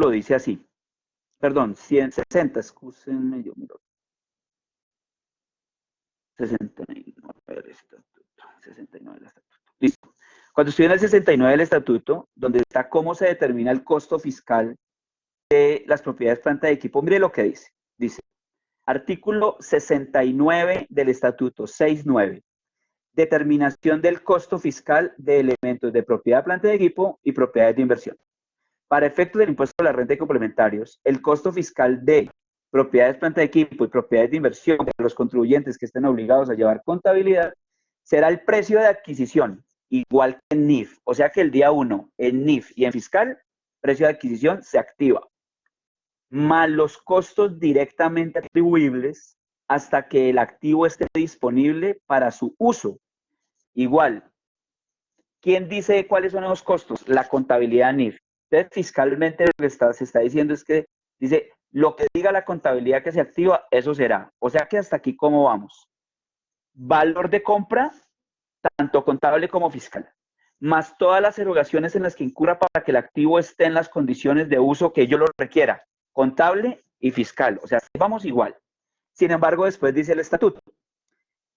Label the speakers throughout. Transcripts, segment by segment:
Speaker 1: lo dice así. Perdón, 160, excúsenme, yo miro. 69 del estatuto. 69 del estatuto. Listo. Cuando estoy en el 69 del estatuto, donde está cómo se determina el costo fiscal de las propiedades planta de equipo, mire lo que dice. Dice, artículo 69 del estatuto, 69. Determinación del costo fiscal de elementos de propiedad planta de equipo y propiedades de inversión. Para efectos del impuesto a la renta y complementarios, el costo fiscal de propiedades planta de equipo y propiedades de inversión para los contribuyentes que estén obligados a llevar contabilidad será el precio de adquisición, igual que en NIF. O sea que el día 1 en NIF y en fiscal, precio de adquisición se activa, más los costos directamente atribuibles hasta que el activo esté disponible para su uso. Igual, ¿quién dice cuáles son los costos? La contabilidad NIF. Entonces, fiscalmente lo que se está diciendo es que dice, lo que diga la contabilidad que se activa, eso será. O sea que hasta aquí, ¿cómo vamos? Valor de compra, tanto contable como fiscal, más todas las erogaciones en las que incurra para que el activo esté en las condiciones de uso que yo lo requiera, contable y fiscal. O sea, vamos igual. Sin embargo, después dice el estatuto,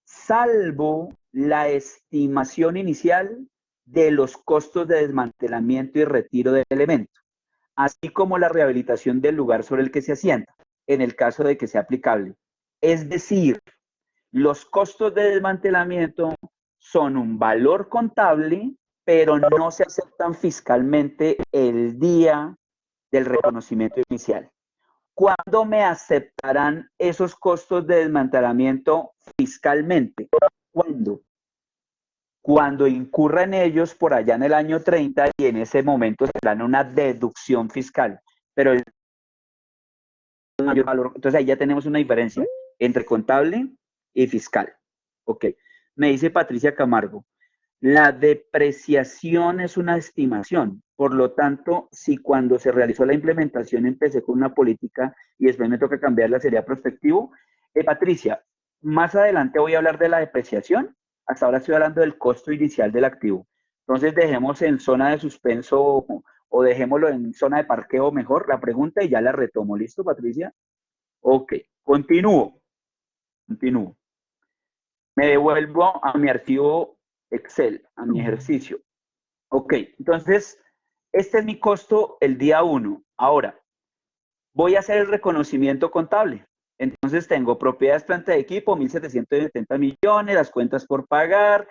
Speaker 1: salvo la estimación inicial de los costos de desmantelamiento y retiro del elemento, así como la rehabilitación del lugar sobre el que se asienta, en el caso de que sea aplicable. Es decir, los costos de desmantelamiento son un valor contable, pero no se aceptan fiscalmente el día del reconocimiento inicial. ¿Cuándo me aceptarán esos costos de desmantelamiento fiscalmente? ¿Cuándo? Cuando incurra en ellos por allá en el año 30 y en ese momento se dan una deducción fiscal. Pero el mayor valor, entonces ahí ya tenemos una diferencia entre contable y fiscal. Ok. Me dice Patricia Camargo, la depreciación es una estimación. Por lo tanto, si cuando se realizó la implementación empecé con una política y después me toca cambiarla, ¿sería prospectivo? Patricia, más adelante voy a hablar de la depreciación. Hasta ahora estoy hablando del costo inicial del activo. Entonces dejemos en zona de suspenso o dejémoslo en zona de parqueo mejor la pregunta y ya la retomo. ¿Listo, Patricia? Ok, continúo. Me devuelvo a mi archivo Excel, a mi ejercicio. Ok, entonces, este es mi costo el día 1. Ahora, voy a hacer el reconocimiento contable. Entonces, tengo propiedades, planta de equipo, 1.770 millones, las cuentas por pagar.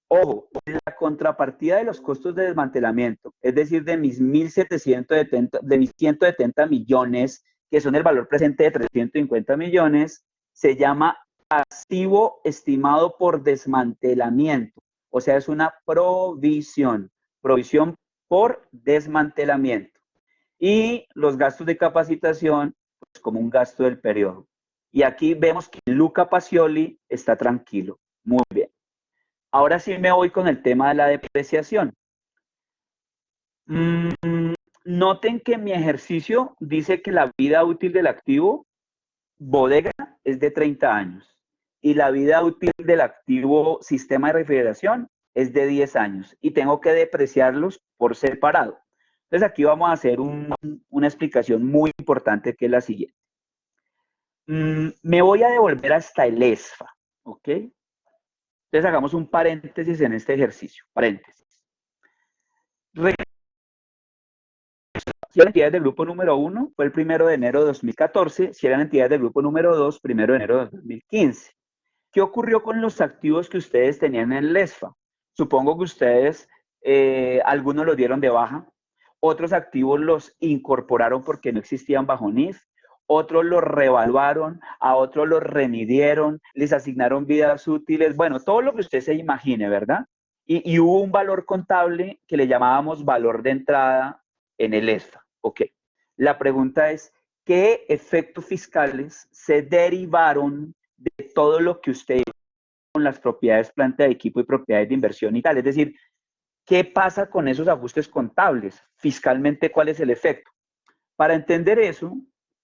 Speaker 1: Ojo, la contrapartida de los costos de desmantelamiento, es decir, de mis 1.770, de mis 170 millones, que son el valor presente de 350 millones, se llama pasivo estimado por desmantelamiento. O sea, es una provisión por desmantelamiento. Y los gastos de capacitación, pues como un gasto del periodo. Y aquí vemos que Luca Pacioli está tranquilo. Muy bien. Ahora sí me voy con el tema de la depreciación. Noten que mi ejercicio dice que la vida útil del activo bodega es de 30 años y la vida útil del activo sistema de refrigeración es de 10 años y tengo que depreciarlos por separado. Entonces aquí vamos a hacer una explicación muy importante que es la siguiente. Me voy a devolver hasta el ESFA, ¿ok? Entonces hagamos un paréntesis en este ejercicio, paréntesis. Si eran entidades del grupo número 1, fue el 1 de enero de 2014. Si eran entidades del grupo número 2, 1 de enero de 2015. ¿Qué ocurrió con los activos que ustedes tenían en el ESFA? Supongo que ustedes, algunos los dieron de baja, otros activos los incorporaron porque no existían bajo NIF, otros los revaluaron, a otros los remidieron, les asignaron vidas útiles, bueno, todo lo que usted se imagine, ¿verdad? Y hubo un valor contable que le llamábamos valor de entrada en el ESFA. Ok. La pregunta es, ¿qué efectos fiscales se derivaron de todo lo que usted hizo con las propiedades planta de equipo y propiedades de inversión y tal? Es decir, ¿qué pasa con esos ajustes contables? Fiscalmente, ¿cuál es el efecto? Para entender eso,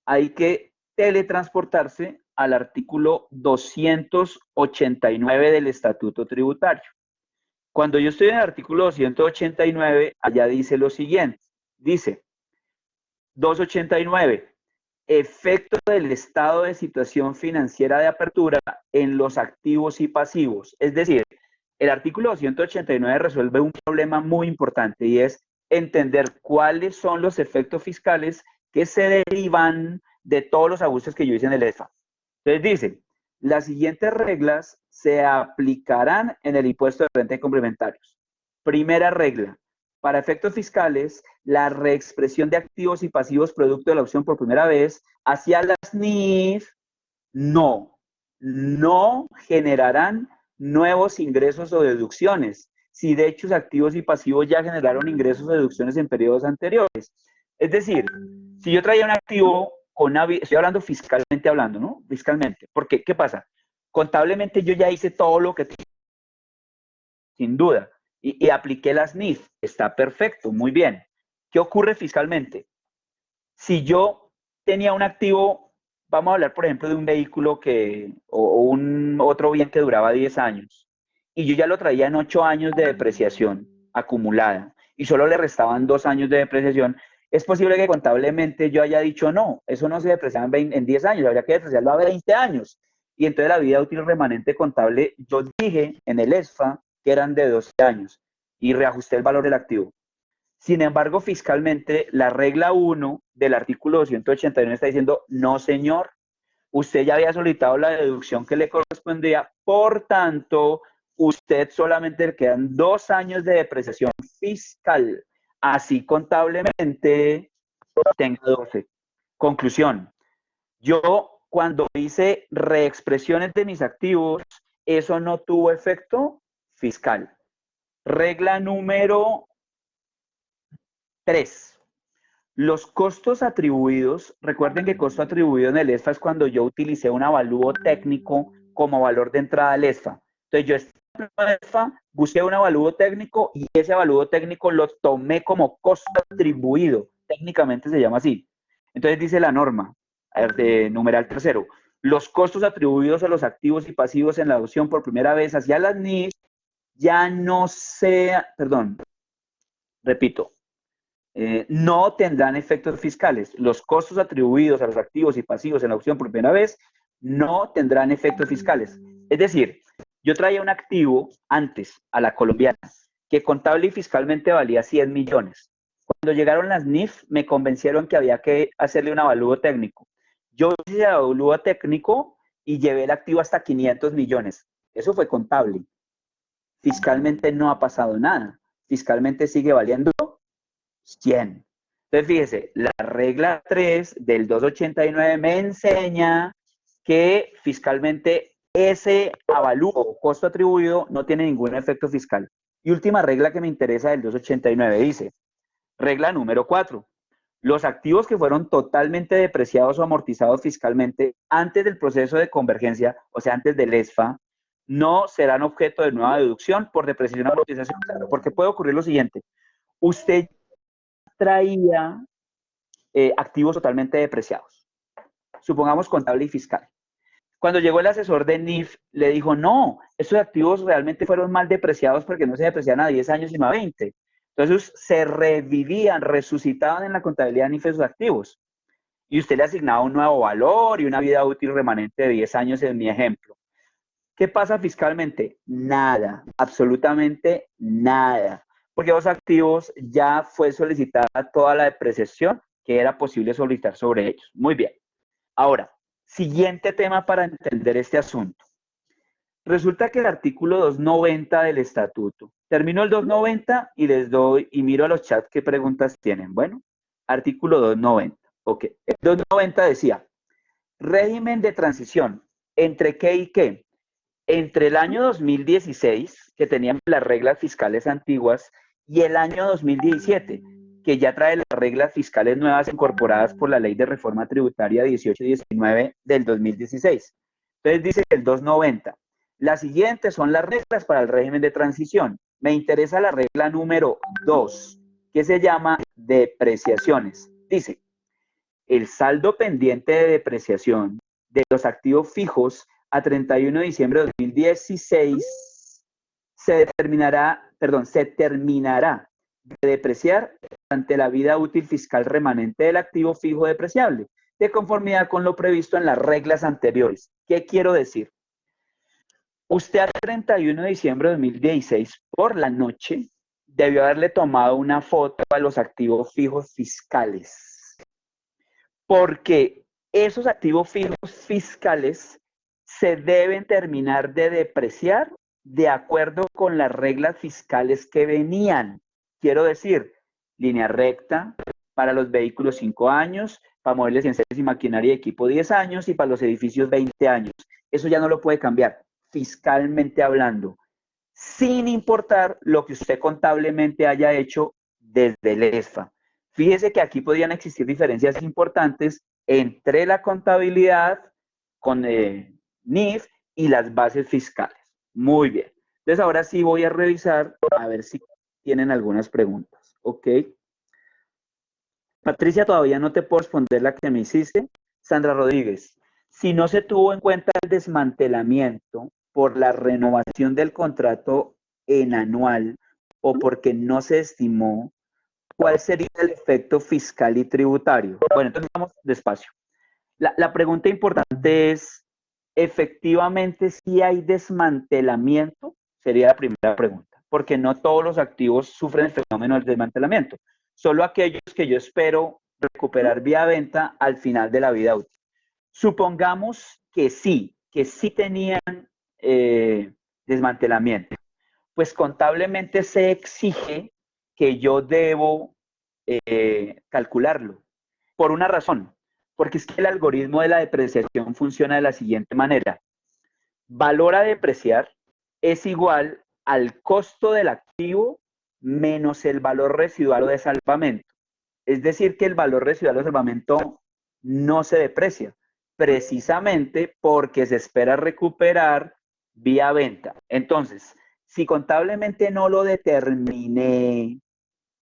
Speaker 1: hay que teletransportarse al artículo 289 del Estatuto Tributario. Cuando yo estoy en el artículo 289, allá dice lo siguiente. Dice, 289. Efecto del estado de situación financiera de apertura en los activos y pasivos. Es decir, el artículo 289 resuelve un problema muy importante y es entender cuáles son los efectos fiscales que se derivan de todos los ajustes que yo hice en el ESFA. Entonces dice, las siguientes reglas se aplicarán en el impuesto de renta y complementarios. Primera regla, para efectos fiscales, la reexpresión de activos y pasivos producto de la opción por primera vez hacia las NIF no generarán nuevos ingresos o deducciones, si de hecho activos y pasivos ya generaron ingresos o deducciones en periodos anteriores. Es decir, si yo traía un activo con una, estoy hablando fiscalmente hablando, ¿no? Fiscalmente. Porque, ¿qué pasa? Contablemente yo ya hice todo lo que sin duda, y apliqué las NIF, está perfecto, muy bien. ¿Qué ocurre fiscalmente? Si yo tenía un activo, vamos a hablar por ejemplo de un vehículo o un otro bien que duraba 10 años, y yo ya lo traía en 8 años de depreciación acumulada, y solo le restaban 2 años de depreciación, es posible que contablemente yo haya dicho, no, eso no se deprecia en 10 años, habría que depreciarlo a 20 años. Y entonces la vida útil remanente contable, yo dije en el ESFA que eran de 12 años, y reajusté el valor del activo. Sin embargo, fiscalmente, la regla 1 del artículo 281 está diciendo, no señor, usted ya había solicitado la deducción que le correspondía, por tanto, usted solamente le quedan 2 años de depreciación fiscal. Así contablemente tenga 12. Conclusión, yo cuando hice reexpresiones de mis activos, eso no tuvo efecto fiscal. Regla número 3. Los costos atribuidos, recuerden que costo atribuido en el ESFA es cuando yo utilicé un avalúo técnico como valor de entrada al ESFA. Entonces yo en el ESFA busqué un avalúo técnico y ese avalúo técnico lo tomé como costo atribuido. Técnicamente se llama así. Entonces dice la norma, de numeral tercero, los costos atribuidos a los activos y pasivos en la adopción por primera vez hacia las NIF ya no sea, perdón, repito, no tendrán efectos fiscales. Los costos atribuidos a los activos y pasivos en la opción por primera vez no tendrán efectos fiscales. Es decir, yo traía un activo antes a la colombiana que contable y fiscalmente valía 100 millones. Cuando llegaron las NIF me convencieron que había que hacerle un avalúo técnico. Yo hice el avalúo técnico y llevé el activo hasta 500 millones. Eso fue contable. Fiscalmente no ha pasado nada. Fiscalmente sigue valiendo 100. Entonces, fíjese, la regla 3 del 289 me enseña que fiscalmente ese avalúo o costo atribuido no tiene ningún efecto fiscal. Y última regla que me interesa del 289 dice, regla número 4. Los activos que fueron totalmente depreciados o amortizados fiscalmente antes del proceso de convergencia, o sea, antes del ESFA, no serán objeto de nueva deducción por depreciación o amortización. Porque puede ocurrir lo siguiente. Usted traía activos totalmente depreciados, supongamos contable y fiscal. Cuando llegó el asesor de NIF, le dijo, no, esos activos realmente fueron mal depreciados porque no se depreciaban a 10 años sino a 20. Entonces se revivían, resucitaban en la contabilidad de NIF esos activos. Y usted le asignaba un nuevo valor y una vida útil remanente de 10 años en mi ejemplo. ¿Qué pasa fiscalmente? Nada, absolutamente nada. Porque los activos ya fue solicitada toda la depreciación que era posible solicitar sobre ellos. Muy bien. Ahora, siguiente tema para entender este asunto. Resulta que el artículo 290 del estatuto, termino el 290 y les doy y miro a los chats qué preguntas tienen. Bueno, artículo 290. Ok, el 290 decía, régimen de transición, ¿entre qué y qué? Entre el año 2016, que teníamos las reglas fiscales antiguas, y el año 2017, que ya trae las reglas fiscales nuevas incorporadas por la Ley de Reforma Tributaria 18 y 19 del 2016. Entonces dice el 290. Las siguientes son las reglas para el régimen de transición. Me interesa la regla número 2, que se llama depreciaciones. Dice, el saldo pendiente de depreciación de los activos fijos a 31 de diciembre de 2016 se terminará de depreciar ante la vida útil fiscal remanente del activo fijo depreciable, de conformidad con lo previsto en las reglas anteriores. ¿Qué quiero decir? Usted al 31 de diciembre de 2016, por la noche, debió haberle tomado una foto a los activos fijos fiscales, porque esos activos fijos fiscales se deben terminar de depreciar de acuerdo con las reglas fiscales que venían. Quiero decir, línea recta para los vehículos 5 años, para muebles, enseres y maquinaria y equipo 10 años y para los edificios 20 años. Eso ya no lo puede cambiar, fiscalmente hablando, sin importar lo que usted contablemente haya hecho desde el ESFA. Fíjese que aquí podrían existir diferencias importantes entre la contabilidad con NIF y las bases fiscales. Muy bien. Entonces ahora sí voy a revisar a ver si tienen algunas preguntas. ¿Ok? Patricia, todavía no te puedo responder la que me hiciste. Sandra Rodríguez, si no se tuvo en cuenta el desmantelamiento por la renovación del contrato en anual o porque no se estimó, ¿cuál sería el efecto fiscal y tributario? Bueno, entonces vamos despacio. La pregunta importante es, ¿efectivamente si hay desmantelamiento? Sería la primera pregunta, porque no todos los activos sufren el fenómeno del desmantelamiento, solo aquellos que yo espero recuperar vía venta al final de la vida útil. Supongamos que sí tenían desmantelamiento. Pues contablemente se exige que yo debo calcularlo. Por una razón, porque es que el algoritmo de la depreciación funciona de la siguiente manera. Valor a depreciar es igual al costo del activo menos el valor residual o de salvamento. Es decir, que el valor residual o de salvamento no se deprecia, precisamente porque se espera recuperar vía venta. Entonces, si contablemente no lo determiné,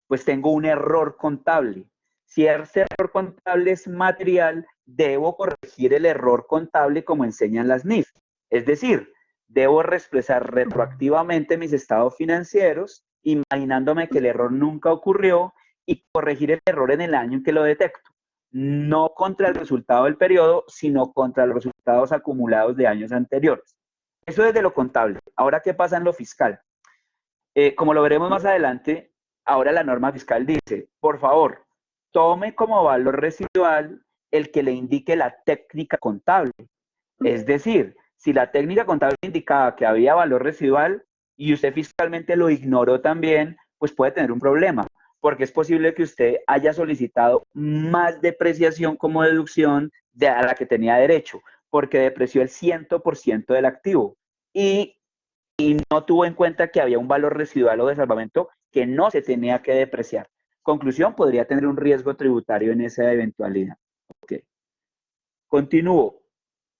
Speaker 1: pues tengo un error contable. Si ese error contable es material, debo corregir el error contable como enseñan las NIF. Es decir, debo expresar retroactivamente mis estados financieros, imaginándome que el error nunca ocurrió y corregir el error en el año en que lo detecto. No contra el resultado del periodo, sino contra los resultados acumulados de años anteriores. Eso es de lo contable. Ahora, ¿qué pasa en lo fiscal? Como lo veremos más adelante, ahora la norma fiscal dice, por favor, tome como valor residual el que le indique la técnica contable. Es decir, si la técnica contable indicaba que había valor residual y usted fiscalmente lo ignoró también, pues puede tener un problema, porque es posible que usted haya solicitado más depreciación como deducción de a la que tenía derecho, porque depreció el 100% del activo. Y no tuvo en cuenta que había un valor residual o de salvamento que no se tenía que depreciar. Conclusión, podría tener un riesgo tributario en esa eventualidad. Okay. Continúo.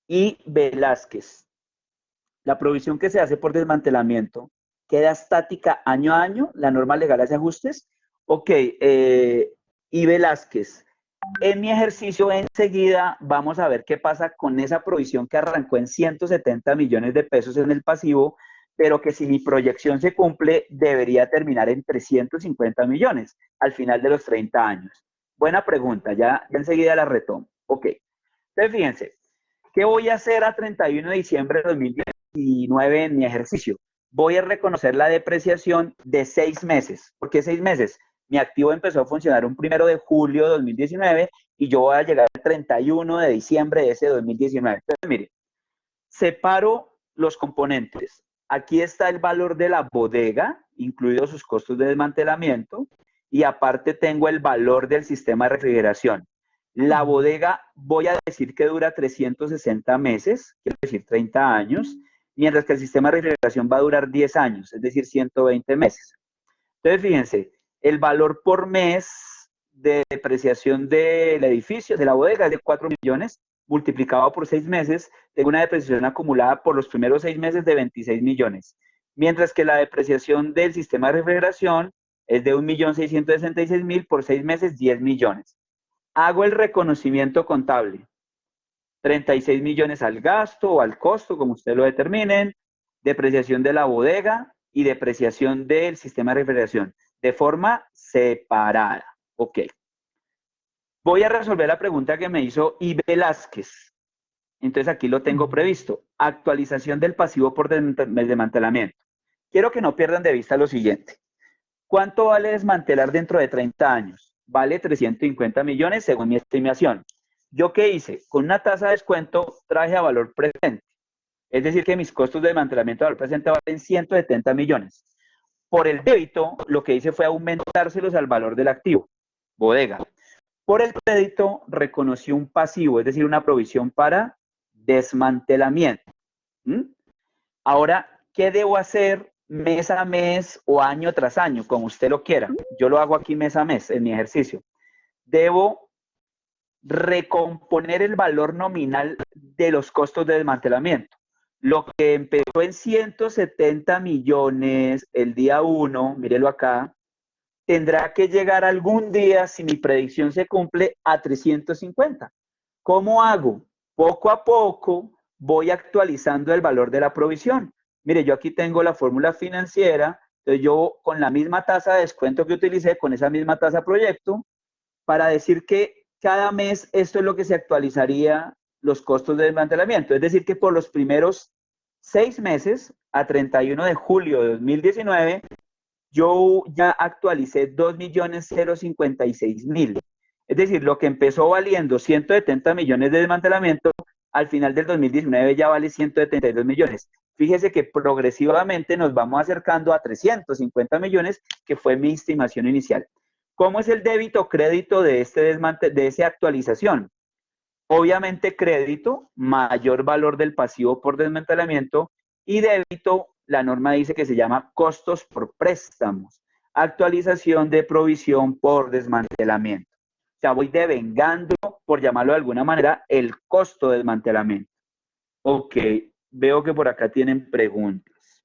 Speaker 1: Y Velázquez. La provisión que se hace por desmantelamiento queda estática año a año. La norma legal hace ajustes. Ok. Y Velázquez. En mi ejercicio enseguida vamos a ver qué pasa con esa provisión que arrancó en 170 millones de pesos en el pasivo, pero que si mi proyección se cumple, debería terminar en 350 millones al final de los 30 años. Buena pregunta, ya enseguida la retomo. Ok, entonces fíjense, ¿qué voy a hacer a 31 de diciembre de 2019 en mi ejercicio? Voy a reconocer la depreciación de 6 meses. ¿Por qué 6 meses? Mi activo empezó a funcionar un 1 de julio de 2019 y yo voy a llegar al 31 de diciembre de ese 2019. Entonces, mire, separo los componentes. Aquí está el valor de la bodega, incluidos sus costos de desmantelamiento, y aparte tengo el valor del sistema de refrigeración. La bodega voy a decir que dura 360 meses, quiero decir 30 años, mientras que el sistema de refrigeración va a durar 10 años, es decir, 120 meses. Entonces, fíjense, el valor por mes de depreciación del edificio, de la bodega, es de 4 millones, multiplicado por 6 meses, tengo una depreciación acumulada por los primeros 6 meses de 26 millones. Mientras que la depreciación del sistema de refrigeración es de 1.666.000 por 6 meses, 10 millones. Hago el reconocimiento contable. 36 millones al gasto o al costo, como ustedes lo determinen, depreciación de la bodega y depreciación del sistema de refrigeración. de forma separada. Ok. Voy a resolver la pregunta que me hizo I. Velázquez. Entonces aquí lo tengo previsto. Actualización del pasivo por desmantelamiento. Quiero que no pierdan de vista lo siguiente. ¿Cuánto vale desmantelar dentro de 30 años? Vale 350 millones según mi estimación. ¿Yo qué hice? Con una tasa de descuento traje a valor presente. Es decir, que mis costos de desmantelamiento de valor presente valen 170 millones. Por el débito, lo que hice fue aumentárselos al valor del activo, bodega. Por el crédito, reconocí un pasivo, es decir, una provisión para desmantelamiento. ¿Mm? Ahora, ¿qué debo hacer mes a mes o año tras año, como usted lo quiera? Yo lo hago aquí mes a mes en mi ejercicio. Debo recomponer el valor nominal de los costos de desmantelamiento. Lo que empezó en 170 millones el día 1, mírelo acá, tendrá que llegar algún día, si mi predicción se cumple, a 350. ¿Cómo hago? Poco a poco voy actualizando el valor de la provisión. Mire, yo aquí tengo la fórmula financiera, entonces yo con la misma tasa de descuento que utilicé, con esa misma tasa proyecto, para decir que cada mes esto es lo que se actualizaría los costos de desmantelamiento. Es decir, que por los primeros 6 meses, a 31 de julio de 2019, yo ya actualicé 2.056.000. Es decir, lo que empezó valiendo 170 millones de desmantelamiento, al final del 2019 ya vale 172 millones. Fíjese que progresivamente nos vamos acercando a 350 millones, que fue mi estimación inicial. ¿Cómo es el débito o crédito de esa actualización? Obviamente crédito, mayor valor del pasivo por desmantelamiento, y débito, la norma dice que se llama costos por préstamos. Actualización de provisión por desmantelamiento. O sea, voy devengando, por llamarlo de alguna manera, el costo de desmantelamiento. Ok, veo que por acá tienen preguntas.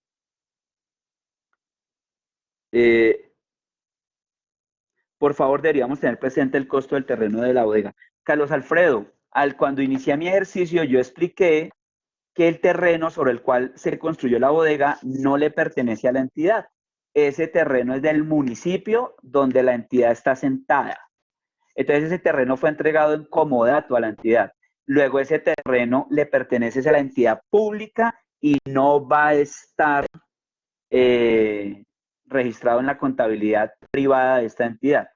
Speaker 1: Por favor, deberíamos tener presente el costo del terreno de la bodega. Carlos Alfredo, cuando inicié mi ejercicio, yo expliqué que el terreno sobre el cual se construyó la bodega no le pertenece a la entidad. Ese terreno es del municipio donde la entidad está sentada. Entonces ese terreno fue entregado en comodato a la entidad. Luego ese terreno le pertenece a la entidad pública y no va a estar registrado en la contabilidad privada de esta entidad.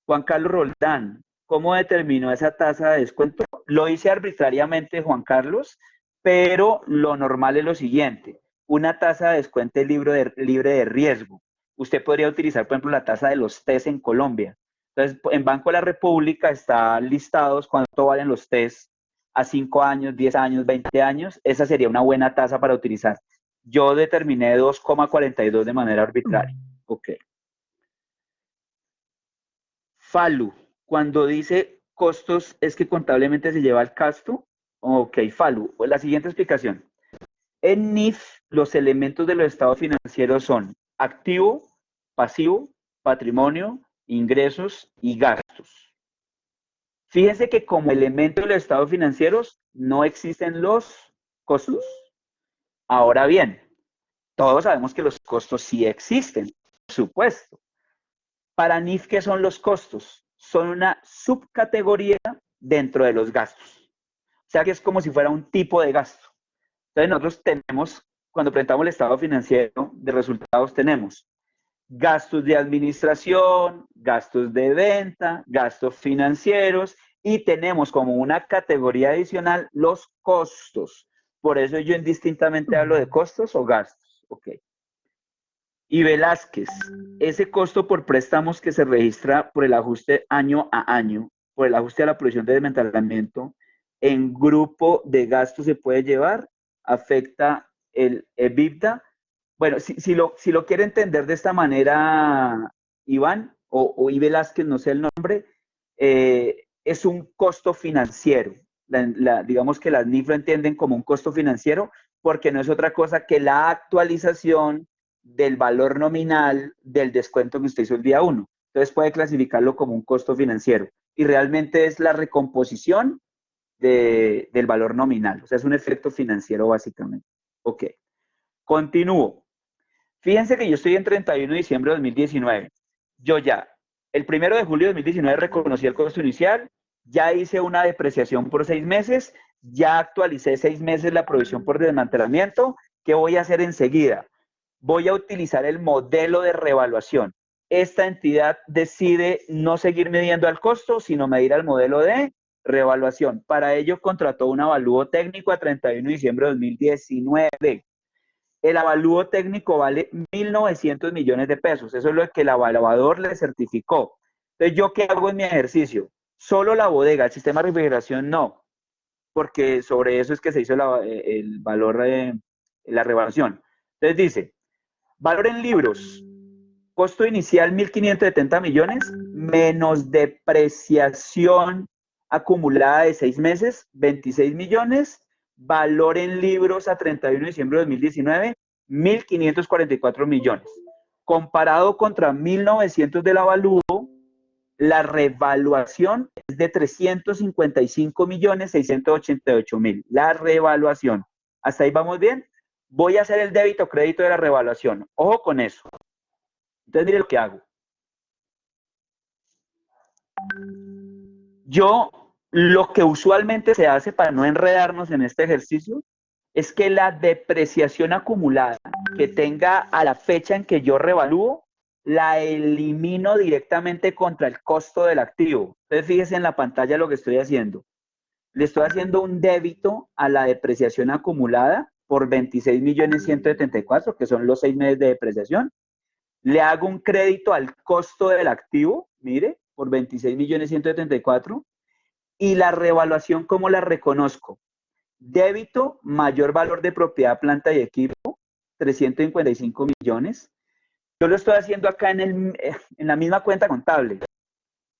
Speaker 1: Juan Carlos Roldán, ¿cómo determinó esa tasa de descuento? Lo hice arbitrariamente, Juan Carlos, pero lo normal es lo siguiente. Una tasa de descuento es libre de riesgo. Usted podría utilizar, por ejemplo, la tasa de los TES en Colombia. Entonces, en Banco de la República están listados cuánto valen los TES a 5 años, 10 años, 20 años. Esa sería una buena tasa para utilizar. Yo determiné 2,42 de manera arbitraria. Ok. Falu, cuando dice costos, ¿es que contablemente se lleva al gasto? Ok, Falu. La siguiente explicación. En NIF, los elementos de los estados financieros son activo, pasivo, patrimonio, ingresos y gastos. Fíjense que como elemento de los estados financieros no existen los costos. Ahora bien, todos sabemos que los costos sí existen, por supuesto. Para NIF, ¿qué son los costos? Son una subcategoría dentro de los gastos. O sea que es como si fuera un tipo de gasto. Entonces nosotros tenemos, cuando presentamos el estado financiero de resultados, tenemos gastos de administración, gastos de venta, gastos financieros, y tenemos como una categoría adicional los costos. Por eso yo indistintamente hablo de costos o gastos. Ok. Y Velázquez, ese costo por préstamos que se registra por el ajuste año a año, por el ajuste a la provisión de desmantelamiento, en grupo de gastos se puede llevar, afecta el EBITDA. Bueno, si lo quiere entender de esta manera, Iván, o I. Velázquez, no sé el nombre, es un costo financiero. Digamos que las NIF lo entienden como un costo financiero porque no es otra cosa que la actualización del valor nominal del descuento que usted hizo el día 1. Entonces puede clasificarlo como un costo financiero. Y realmente es la recomposición del valor nominal. O sea, es un efecto financiero básicamente. Ok. Continúo. Fíjense que yo estoy en 31 de diciembre de 2019. Yo ya, el 1 de julio de 2019 reconocí el costo inicial, ya hice una depreciación por 6 meses, ya actualicé 6 meses la provisión por desmantelamiento. ¿Qué voy a hacer enseguida? Voy a utilizar el modelo de revaluación. Esta entidad decide no seguir midiendo al costo, sino medir al modelo de revaluación. Para ello contrató un avalúo técnico a 31 de diciembre de 2019. El avalúo técnico vale 1.900 millones de pesos. Eso es lo que el evaluador le certificó. Entonces, ¿yo qué hago en mi ejercicio? Solo la bodega, el sistema de refrigeración no, porque sobre eso es que se hizo el valor de la revaluación. Entonces dice, valor en libros, costo inicial 1.570 millones, menos depreciación acumulada de 6 meses, 26 millones, valor en libros a 31 de diciembre de 2019, 1.544 millones. Comparado contra 1.900 del avalúo, la revaluación es de 355 millones 688 mil. La revaluación. ¿Hasta ahí vamos bien? Voy a hacer el débito crédito de la revaluación. Ojo con eso. Entonces, mire lo que hago. Yo, lo que usualmente se hace para no enredarnos en este ejercicio es que la depreciación acumulada que tenga a la fecha en que yo revalúo, la elimino directamente contra el costo del activo. Entonces, fíjese en la pantalla lo que estoy haciendo. Le estoy haciendo un débito a la depreciación acumulada por 26 millones 174, que son los 6 meses de depreciación. Le hago un crédito al costo del activo, mire, por 26 millones 174. Y la revaluación, ¿cómo la reconozco? Débito, mayor valor de propiedad, planta y equipo, 355 millones. Yo lo estoy haciendo acá en la misma cuenta contable.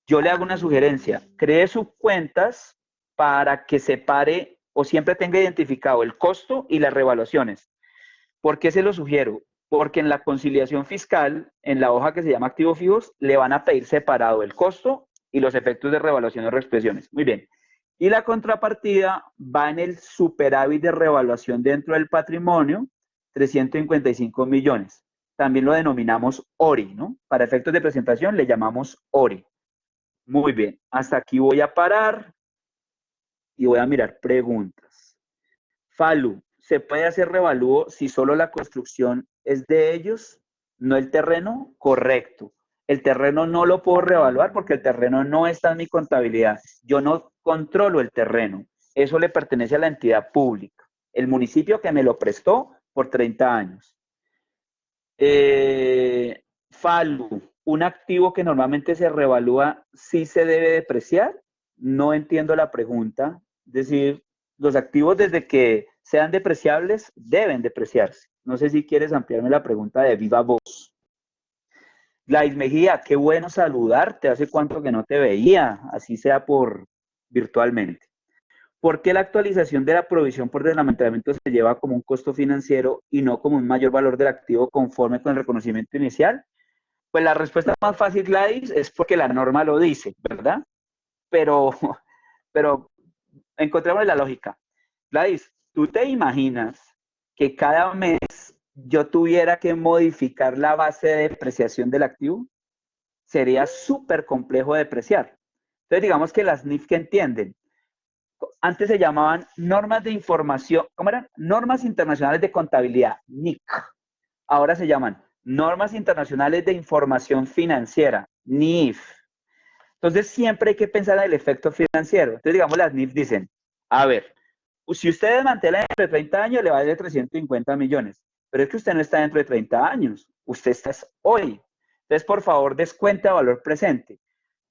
Speaker 1: Yo le hago una sugerencia. Cree sus cuentas para que separe o siempre tenga identificado el costo y las revaluaciones. ¿Por qué se lo sugiero? Porque en la conciliación fiscal, en la hoja que se llama activos fijos, le van a pedir separado el costo y los efectos de revaluación o reexpresiones. Muy bien. Y la contrapartida va en el superávit de revaluación dentro del patrimonio, 355 millones. También lo denominamos ORI, ¿no? Para efectos de presentación le llamamos ORI. Muy bien. Hasta aquí voy a parar y voy a mirar preguntas. Falu, ¿se puede hacer revalúo si solo la construcción es de ellos, no el terreno? Correcto. El terreno no lo puedo revaluar porque el terreno no está en mi contabilidad. Yo no controlo el terreno. Eso le pertenece a la entidad pública, el municipio que me lo prestó por 30 años. Falu, un activo que normalmente se revalúa, ¿sí se debe depreciar? No entiendo la pregunta. Es decir, los activos desde que sean depreciables deben depreciarse. No sé si quieres ampliarme la pregunta de viva voz. Gladys Mejía, qué bueno saludarte. Hace cuánto que no te veía, así sea por virtualmente. ¿Por qué la actualización de la provisión por desmantelamiento se lleva como un costo financiero y no como un mayor valor del activo conforme con el reconocimiento inicial? Pues la respuesta más fácil, Gladys, es porque la norma lo dice, ¿verdad? Pero, pero encontremos la lógica. Gladys, ¿tú te imaginas que cada mes yo tuviera que modificar la base de depreciación del activo? Sería súper complejo de depreciar. Entonces, digamos que las NIF que entienden, antes se llamaban normas de información, ¿cómo eran? Normas internacionales de contabilidad, NIC. Ahora se llaman normas internacionales de información financiera, NIF. Entonces siempre hay que pensar en el efecto financiero. Entonces, digamos, las NIF dicen, a ver, si usted desmantela dentro de 30 años, le va a dar 350 millones. Pero es que usted no está dentro de 30 años, usted está hoy. Entonces, por favor, descuente a valor presente.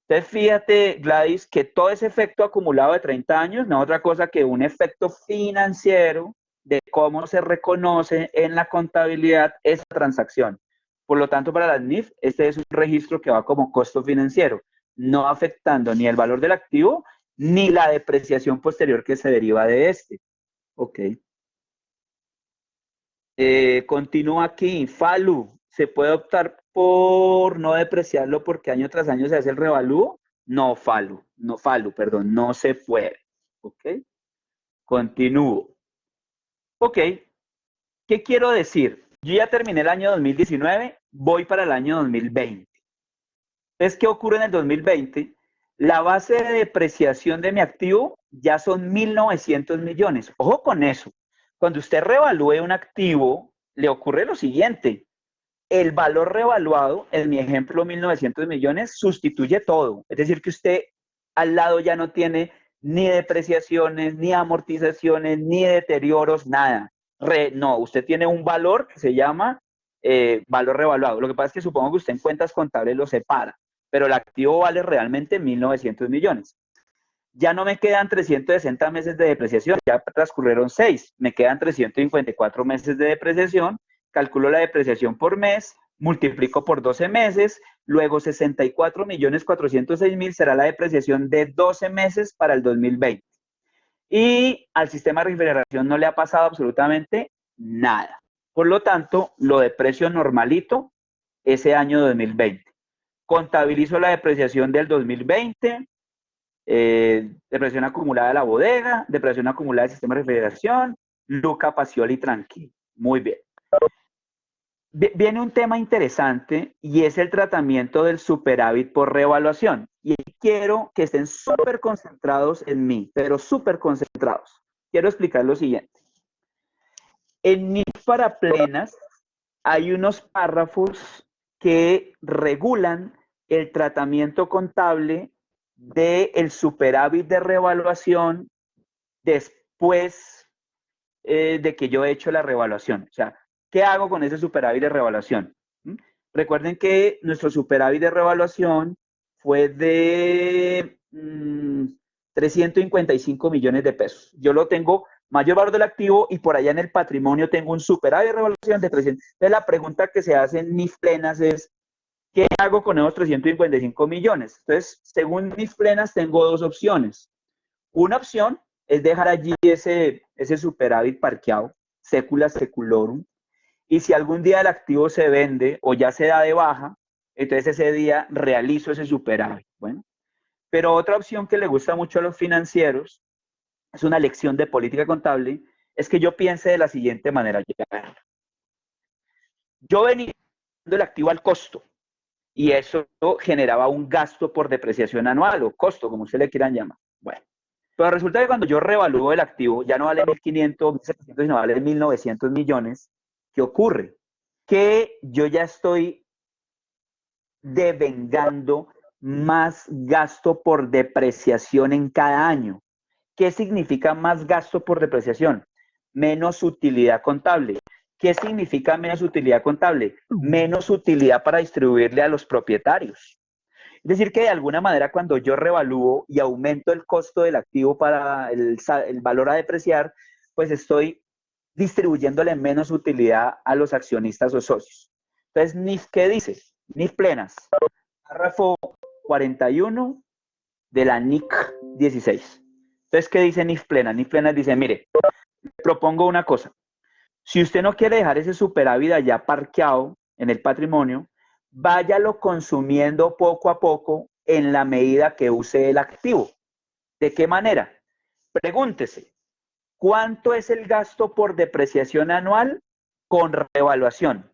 Speaker 1: Entonces, fíjate, Gladys, que todo ese efecto acumulado de 30 años no es otra cosa que un efecto financiero de cómo se reconoce en la contabilidad esa transacción. Por lo tanto, para las NIF, este es un registro que va como costo financiero, no afectando ni el valor del activo ni la depreciación posterior que se deriva de este. Ok. Continúa aquí. Falu, ¿se puede optar por no depreciarlo porque año tras año se hace el revalúo? No, Falu, perdón, no se puede. Ok. Continúo. Ok. ¿Qué quiero decir? Yo ya terminé el año 2019, voy para el año 2020. Entonces, ¿qué ocurre en el 2020? La base de depreciación de mi activo ya son 1.900 millones. Ojo con eso. Cuando usted revalúe un activo, le ocurre lo siguiente. El valor revaluado, en mi ejemplo, 1.900 millones, sustituye todo. Es decir, que usted al lado ya no tiene ni depreciaciones, ni amortizaciones, ni deterioros, nada. No, usted tiene un valor que se llama valor revaluado. Lo que pasa es que supongo que usted en cuentas contables lo separa, pero el activo vale realmente 1.900 millones. Ya no me quedan 360 meses de depreciación, ya transcurrieron 6, me quedan 354 meses de depreciación, calculo la depreciación por mes, multiplico por 12 meses, luego 64.406.000 será la depreciación de 12 meses para el 2020. Y al sistema de refrigeración no le ha pasado absolutamente nada. Por lo tanto, lo deprecio normalito ese año 2020. Contabilizo la depreciación del 2020, depresión acumulada de la bodega, depresión acumulada del sistema de refrigeración, Luca Pacioli tranquilo. Muy bien. Viene un tema interesante y es el tratamiento del superávit por revaluación. Y quiero que estén súper concentrados en mí, pero súper concentrados. Quiero explicar lo siguiente. En NIF para plenas hay unos párrafos que regulan el tratamiento contable del superávit de revaluación después de que yo he hecho la revaluación. O sea, ¿qué hago con ese superávit de revaluación? Recuerden que nuestro superávit de revaluación fue de 355 millones de pesos. Yo lo tengo mayor valor del activo y por allá en el patrimonio tengo un superávit de revaluación de 300. Entonces la pregunta que se hace en NIF plenas es, ¿qué hago con esos 355 millones? Entonces, según NIF plenas tengo dos opciones. Una opción es dejar allí ese superávit parqueado, secula seculorum, y si algún día el activo se vende o ya se da de baja, entonces ese día realizo ese superávit. Bueno, pero otra opción que le gusta mucho a los financieros, es una lección de política contable, es que yo piense de la siguiente manera. Yo venía dando el activo al costo y eso generaba un gasto por depreciación anual o costo, como ustedes le quieran llamar. Bueno, pero resulta que cuando yo revalúo el activo, ya no vale 1.500, 1.700, sino vale 1.900 millones. ¿Qué ocurre? Que yo ya estoy devengando más gasto por depreciación en cada año. ¿Qué significa más gasto por depreciación? Menos utilidad contable. ¿Qué significa menos utilidad contable? Menos utilidad para distribuirle a los propietarios. Es decir, que de alguna manera cuando yo revalúo y aumento el costo del activo para el valor a depreciar, pues estoy distribuyéndole menos utilidad a los accionistas o socios. Entonces, NIF, ¿qué dice? NIF plenas, párrafo 41 de la NIC 16. Entonces, ¿qué dice NIF plena? NIF plena dice, mire, propongo una cosa. Si usted no quiere dejar ese superávit allá parqueado en el patrimonio, váyalo consumiendo poco a poco en la medida que use el activo. ¿De qué manera? Pregúntese, ¿cuánto es el gasto por depreciación anual con revaluación?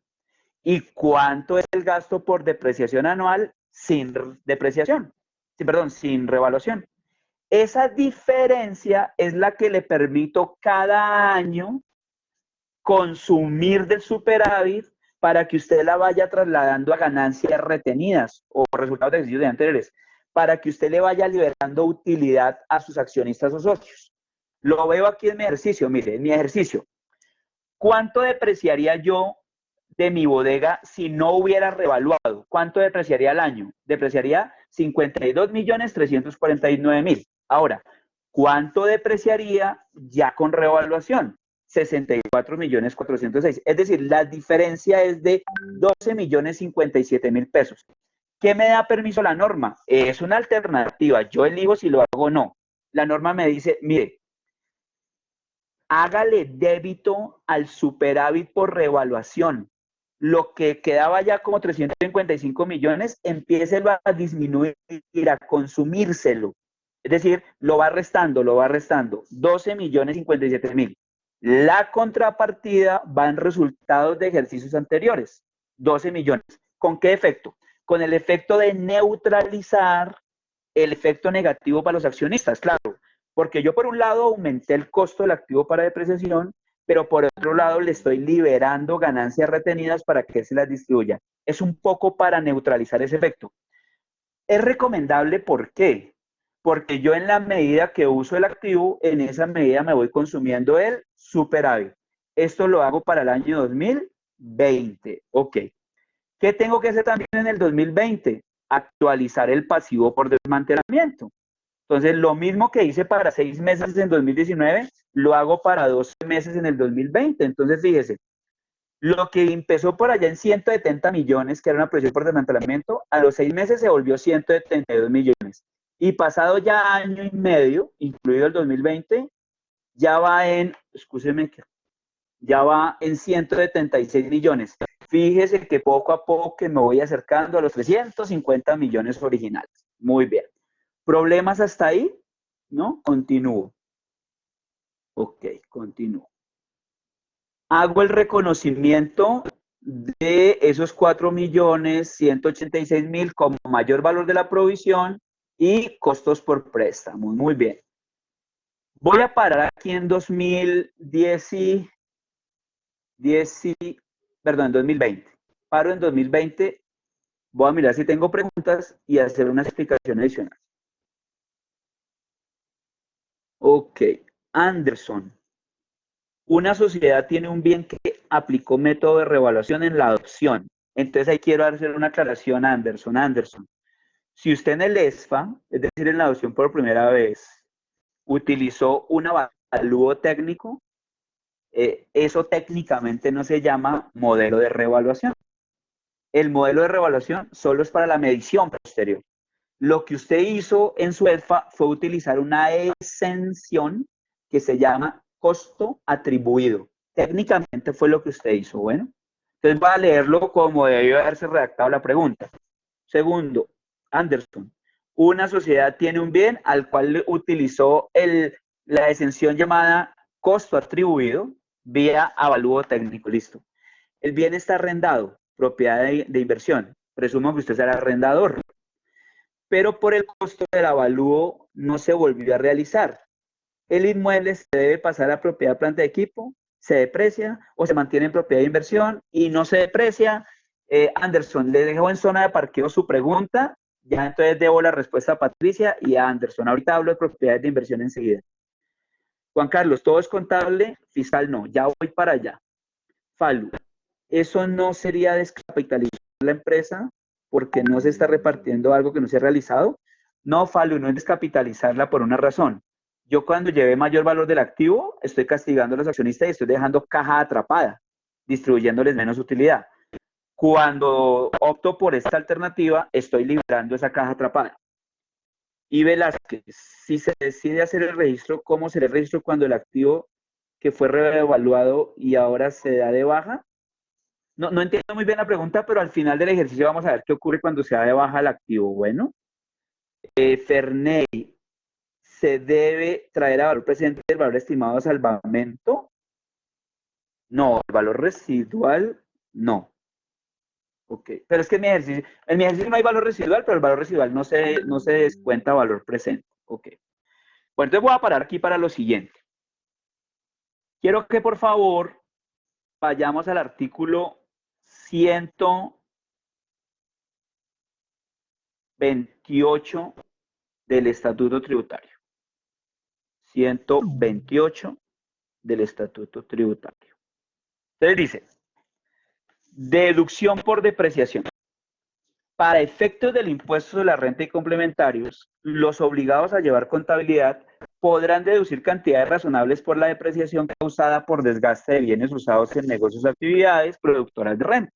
Speaker 1: ¿Y cuánto es el gasto por depreciación anual sin depreciación? Sí, perdón, sin revaluación. Esa diferencia es la que le permito cada año consumir del superávit para que usted la vaya trasladando a ganancias retenidas o resultados de ejercicios anteriores, para que usted le vaya liberando utilidad a sus accionistas o socios. Lo veo aquí en mi ejercicio, mire, en mi ejercicio. ¿Cuánto depreciaría yo de mi bodega si no hubiera revaluado? ¿Cuánto depreciaría al año? Depreciaría 52.349.000. Ahora, ¿cuánto depreciaría ya con revaluación? 64.406.000. Es decir, la diferencia es de 12.057.000 pesos. ¿Qué me da permiso la norma? Es una alternativa. Yo elijo si lo hago o no. La norma me dice, mire, hágale débito al superávit por revaluación. Lo que quedaba ya como 355 millones, empiece a disminuir, a consumírselo. Es decir, lo va restando, 12.057.000. La contrapartida va en resultados de ejercicios anteriores, 12 millones. ¿Con qué efecto? Con el efecto de neutralizar el efecto negativo para los accionistas, claro, porque yo por un lado aumenté el costo del activo para depreciación, pero por otro lado le estoy liberando ganancias retenidas para que se las distribuya. Es un poco para neutralizar ese efecto. Es recomendable, ¿por qué? Porque yo en la medida que uso el activo, en esa medida me voy consumiendo el superávit. Esto lo hago para el año 2020. Ok. ¿Qué tengo que hacer también en el 2020? Actualizar el pasivo por desmantelamiento. Entonces, lo mismo que hice para 6 meses en 2019, lo hago para 12 meses en el 2020. Entonces, fíjese, lo que empezó por allá en 170 millones, que era una presión por desmantelamiento, a los 6 meses se volvió 172 millones. Y pasado ya año y medio, incluido el 2020, ya va en, escúcheme, ya va en 176 millones. Fíjese que poco a poco que me voy acercando a los 350 millones originales. Muy bien. ¿Problemas hasta ahí? ¿No? Continúo. Ok, continúo. Hago el reconocimiento de esos 4.186.000 como mayor valor de la provisión y costos por préstamo. Muy bien. Voy a parar aquí en 2020. Paro en 2020. Voy a mirar si tengo preguntas y hacer una explicación adicional. Ok. Anderson. Una sociedad tiene un bien que aplicó método de revaluación en la adopción. Entonces ahí quiero hacer una aclaración a Anderson. Anderson, si usted en el ESFA, es decir, en la adopción por primera vez, utilizó un avalúo técnico, eso técnicamente no se llama modelo de revaluación. El modelo de revaluación solo es para la medición posterior. Lo que usted hizo en su ESFA fue utilizar una exención que se llama costo atribuido. Técnicamente fue lo que usted hizo. Bueno, entonces va a leerlo como debió haberse redactado la pregunta. Segundo, Anderson, una sociedad tiene un bien al cual utilizó la exención llamada costo atribuido vía avalúo técnico. Listo. El bien está arrendado, propiedad de inversión. Presumo que usted será arrendador, pero por el costo del avalúo no se volvió a realizar. El inmueble se debe pasar a propiedad planta de equipo, se deprecia o se mantiene en propiedad de inversión y no se deprecia. Anderson, le dejo en zona de parqueo su pregunta. Ya entonces debo la respuesta a Patricia y a Anderson. Ahorita hablo de propiedades de inversión enseguida. Juan Carlos, ¿todo es contable? Fiscal no. Ya voy para allá. Falu, ¿eso no sería descapitalizar la empresa porque no se está repartiendo algo que no se ha realizado? No, Falu, no es descapitalizarla por una razón. Yo cuando llevé mayor valor del activo, estoy castigando a los accionistas y estoy dejando caja atrapada, distribuyéndoles menos utilidad. Cuando opto por esta alternativa, estoy liberando esa caja atrapada. Y Velázquez, si se decide hacer el registro, ¿cómo será el registro cuando el activo que fue reevaluado y ahora se da de baja? No entiendo muy bien la pregunta, pero al final del ejercicio vamos a ver qué ocurre cuando se da de baja el activo. Bueno, Ferney, ¿se debe traer a valor presente el valor estimado de salvamento? No, el valor residual, no. Ok, pero es que en mi ejercicio no hay valor residual, pero el valor residual no se descuenta valor presente. Ok. Bueno, entonces voy a parar aquí para lo siguiente. Quiero que por favor vayamos al artículo 128 del Estatuto Tributario. 128 del Estatuto Tributario. Entonces dice, deducción por depreciación. Para efectos del impuesto sobre la renta y complementarios, los obligados a llevar contabilidad podrán deducir cantidades razonables por la depreciación causada por desgaste de bienes usados en negocios o actividades productoras de renta,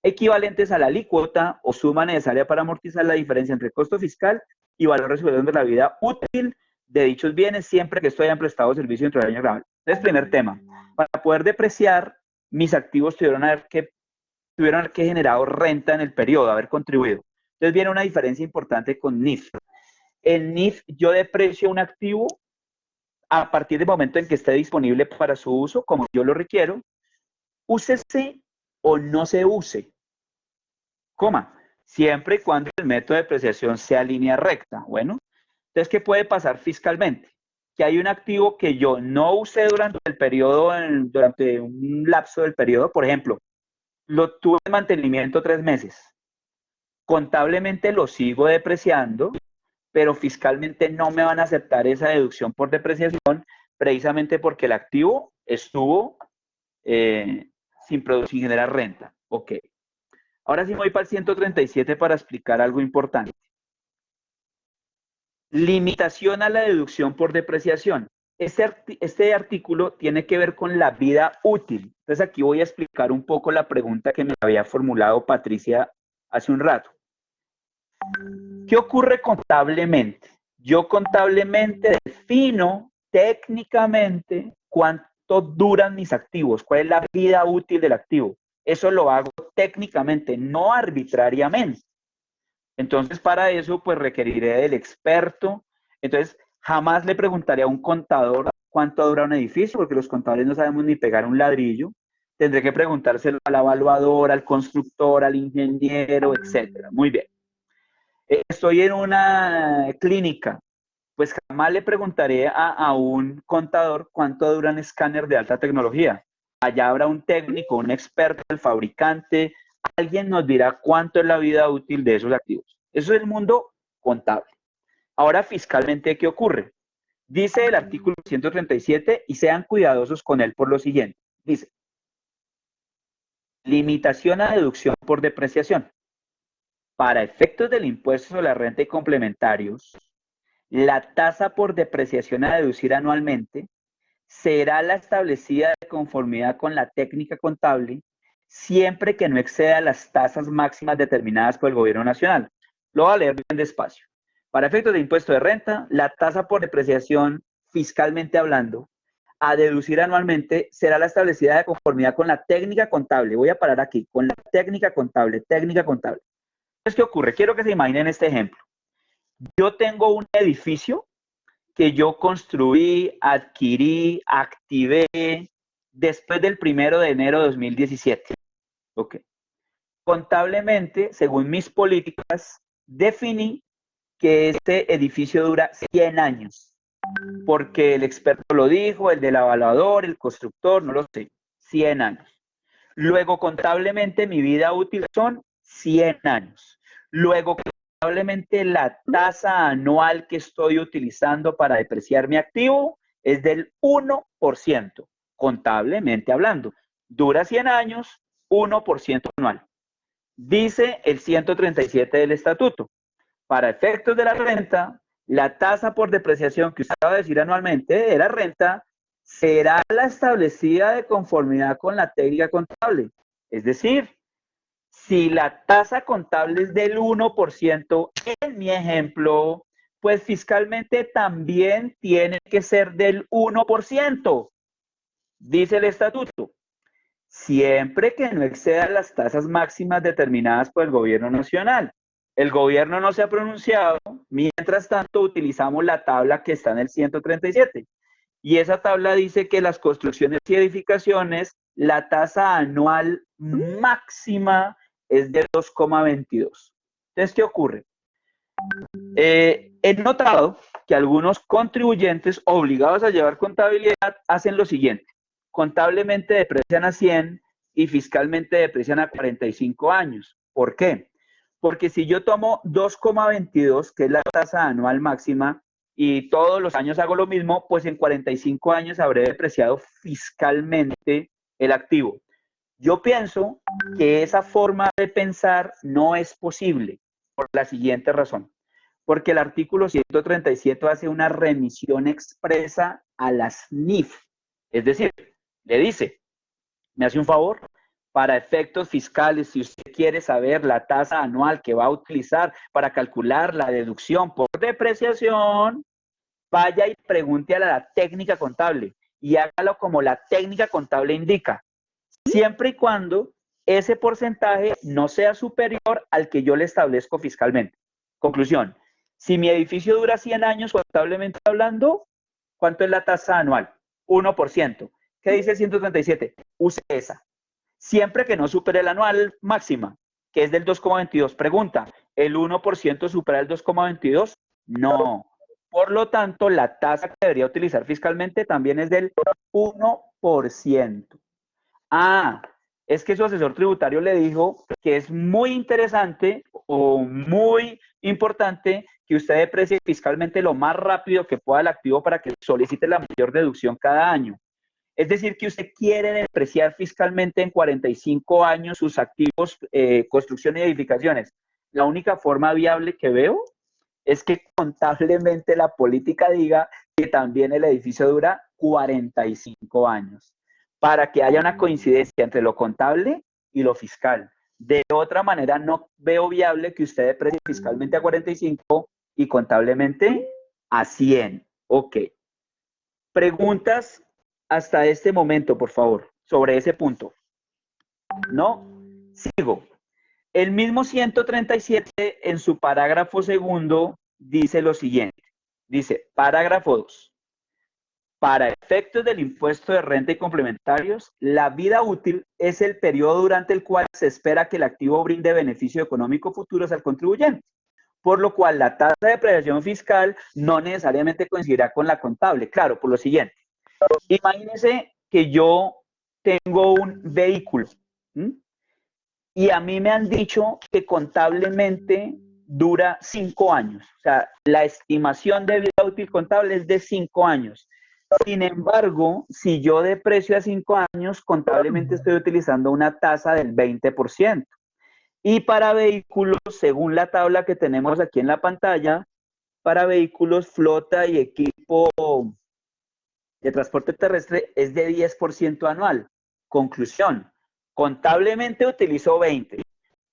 Speaker 1: equivalentes a la alícuota o suma necesaria para amortizar la diferencia entre costo fiscal y valor residual de la vida útil de dichos bienes, siempre que estos hayan prestado servicio dentro del año grabable. Entonces, primer tema, para poder depreciar, mis activos tuvieron que generar renta en el periodo, haber contribuido. Entonces viene una diferencia importante con NIF. En NIF yo deprecio un activo a partir del momento en que esté disponible para su uso, como yo lo requiero, úsese o no se use, coma, siempre y cuando el método de depreciación sea línea recta. Bueno, entonces, ¿qué puede pasar fiscalmente? Que hay un activo que yo no usé durante el periodo, durante un lapso del periodo, por ejemplo, lo tuve en mantenimiento 3 meses. Contablemente lo sigo depreciando, pero fiscalmente no me van a aceptar esa deducción por depreciación precisamente porque el activo estuvo sin generar renta. Ok. Ahora sí me voy para el 137 para explicar algo importante. Limitación a la deducción por depreciación. Este artículo tiene que ver con la vida útil. Entonces aquí voy a explicar un poco la pregunta que me había formulado Patricia hace un rato. ¿Qué ocurre contablemente? Yo contablemente defino técnicamente cuánto duran mis activos, cuál es la vida útil del activo. Eso lo hago técnicamente, no arbitrariamente. Entonces, para eso, pues requeriré del experto. Entonces, jamás le preguntaré a un contador cuánto dura un edificio, porque los contadores no sabemos ni pegar un ladrillo. Tendré que preguntárselo al evaluador, al constructor, al ingeniero, etcétera. Muy bien. Estoy en una clínica, pues jamás le preguntaré a un contador cuánto dura un escáner de alta tecnología. Allá habrá un técnico, un experto, el fabricante, alguien nos dirá cuánto es la vida útil de esos activos. Eso es el mundo contable. Ahora, fiscalmente, ¿qué ocurre? Dice el artículo 137 y sean cuidadosos con él por lo siguiente. Dice, limitación a deducción por depreciación. Para efectos del impuesto sobre la renta y complementarios, la tasa por depreciación a deducir anualmente será la establecida de conformidad con la técnica contable siempre que no exceda las tasas máximas determinadas por el gobierno nacional. Lo voy a leer bien despacio. Para efectos de impuesto de renta, la tasa por depreciación, fiscalmente hablando, a deducir anualmente será la establecida de conformidad con la técnica contable. Voy a parar aquí, con la técnica contable, técnica contable. Entonces, ¿qué ocurre? Quiero que se imaginen este ejemplo. Yo tengo un edificio que yo construí, adquirí, activé después del 1 de enero de 2017. Ok. Contablemente, según mis políticas, definí que este edificio dura 100 años, porque el experto lo dijo, el del evaluador, el constructor, no lo sé, 100 años. Luego, contablemente, mi vida útil son 100 años. Luego, contablemente, la tasa anual que estoy utilizando para depreciar mi activo es del 1%, contablemente hablando. Dura 100 años, 1% anual. Dice el 137 del estatuto. Para efectos de la renta, la tasa por depreciación que usted va a decir anualmente de la renta será la establecida de conformidad con la técnica contable. Es decir, si la tasa contable es del 1%, en mi ejemplo, pues fiscalmente también tiene que ser del 1%, dice el estatuto, siempre que no exceda las tasas máximas determinadas por el gobierno nacional. El gobierno no se ha pronunciado, mientras tanto utilizamos la tabla que está en el 137. Y esa tabla dice que las construcciones y edificaciones, la tasa anual máxima es de 2,22. Entonces, ¿qué ocurre? He notado que algunos contribuyentes obligados a llevar contabilidad hacen lo siguiente. Contablemente deprecian a 100 y fiscalmente deprecian a 45 años. ¿Por qué? Porque si yo tomo 2,22, que es la tasa anual máxima, y todos los años hago lo mismo, pues en 45 años habré depreciado fiscalmente el activo. Yo pienso que esa forma de pensar no es posible por la siguiente razón. Porque el artículo 137 hace una remisión expresa a las NIF. Es decir, le dice, me hace un favor, para efectos fiscales, si usted quiere saber la tasa anual que va a utilizar para calcular la deducción por depreciación, vaya y pregunte a la técnica contable y hágalo como la técnica contable indica, siempre y cuando ese porcentaje no sea superior al que yo le establezco fiscalmente. Conclusión, si mi edificio dura 100 años contablemente hablando, ¿Cuánto es la tasa anual? 1%. ¿Qué dice el 137? Use esa. Siempre que no supere la anual máxima, que es del 2,22. Pregunta, ¿el 1% supera el 2,22? No. Por lo tanto, la tasa que debería utilizar fiscalmente también es del 1%. Ah, es que su asesor tributario le dijo que es muy interesante o muy importante que usted deprecie fiscalmente lo más rápido que pueda el activo para que solicite la mayor deducción cada año. Es decir, que usted quiere depreciar fiscalmente en 45 años sus activos, construcción y edificaciones. La única forma viable que veo es que contablemente la política diga que también el edificio dura 45 años, para que haya una coincidencia entre lo contable y lo fiscal. De otra manera, no veo viable que usted deprecie fiscalmente a 45 y contablemente a 100. Ok. Preguntas hasta este momento, por favor, sobre ese punto. ¿No? Sigo. El mismo 137 en su parágrafo segundo dice lo siguiente. Dice, parágrafo 2. Para efectos del impuesto de renta y complementarios, la vida útil es el periodo durante el cual se espera que el activo brinde beneficio económico futuros al contribuyente, por lo cual la tasa de depreciación fiscal no necesariamente coincidirá con la contable. Claro, por lo siguiente. Imagínense que yo tengo un vehículo, ¿m? Y a mí me han dicho que contablemente dura 5 años. O sea, la estimación de vida útil contable es de 5 años. Sin embargo, si yo deprecio a 5 años, contablemente estoy utilizando una tasa del 20%. Y para vehículos, según la tabla que tenemos aquí en la pantalla, para vehículos, flota y equipo de transporte terrestre es de 10% anual. Conclusión, contablemente utilizo 20,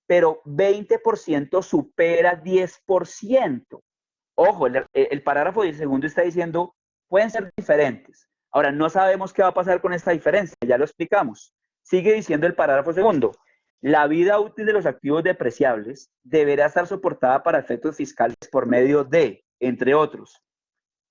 Speaker 1: pero 20% supera 10%. Ojo, el parágrafo segundo está diciendo, pueden ser diferentes. Ahora, no sabemos qué va a pasar con esta diferencia, ya lo explicamos. Sigue diciendo el parágrafo segundo, la vida útil de los activos depreciables deberá estar soportada para efectos fiscales por medio de, entre otros,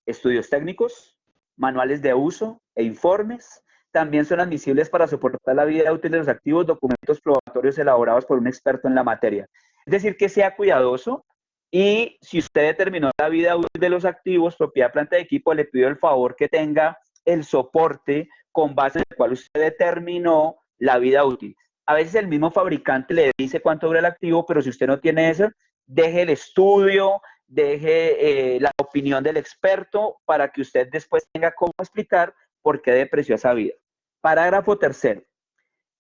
Speaker 1: estudios técnicos, manuales de uso e informes. También son admisibles para soportar la vida útil de los activos documentos probatorios elaborados por un experto en la materia. Es decir, que sea cuidadoso y si usted determinó la vida útil de los activos, propiedad, planta de equipo, le pido el favor que tenga el soporte con base en el cual usted determinó la vida útil. A veces el mismo fabricante le dice cuánto dura el activo, pero si usted no tiene eso, deje el estudio, deje la opinión del experto para que usted después tenga cómo explicar por qué depreció esa vida. Parágrafo tercero.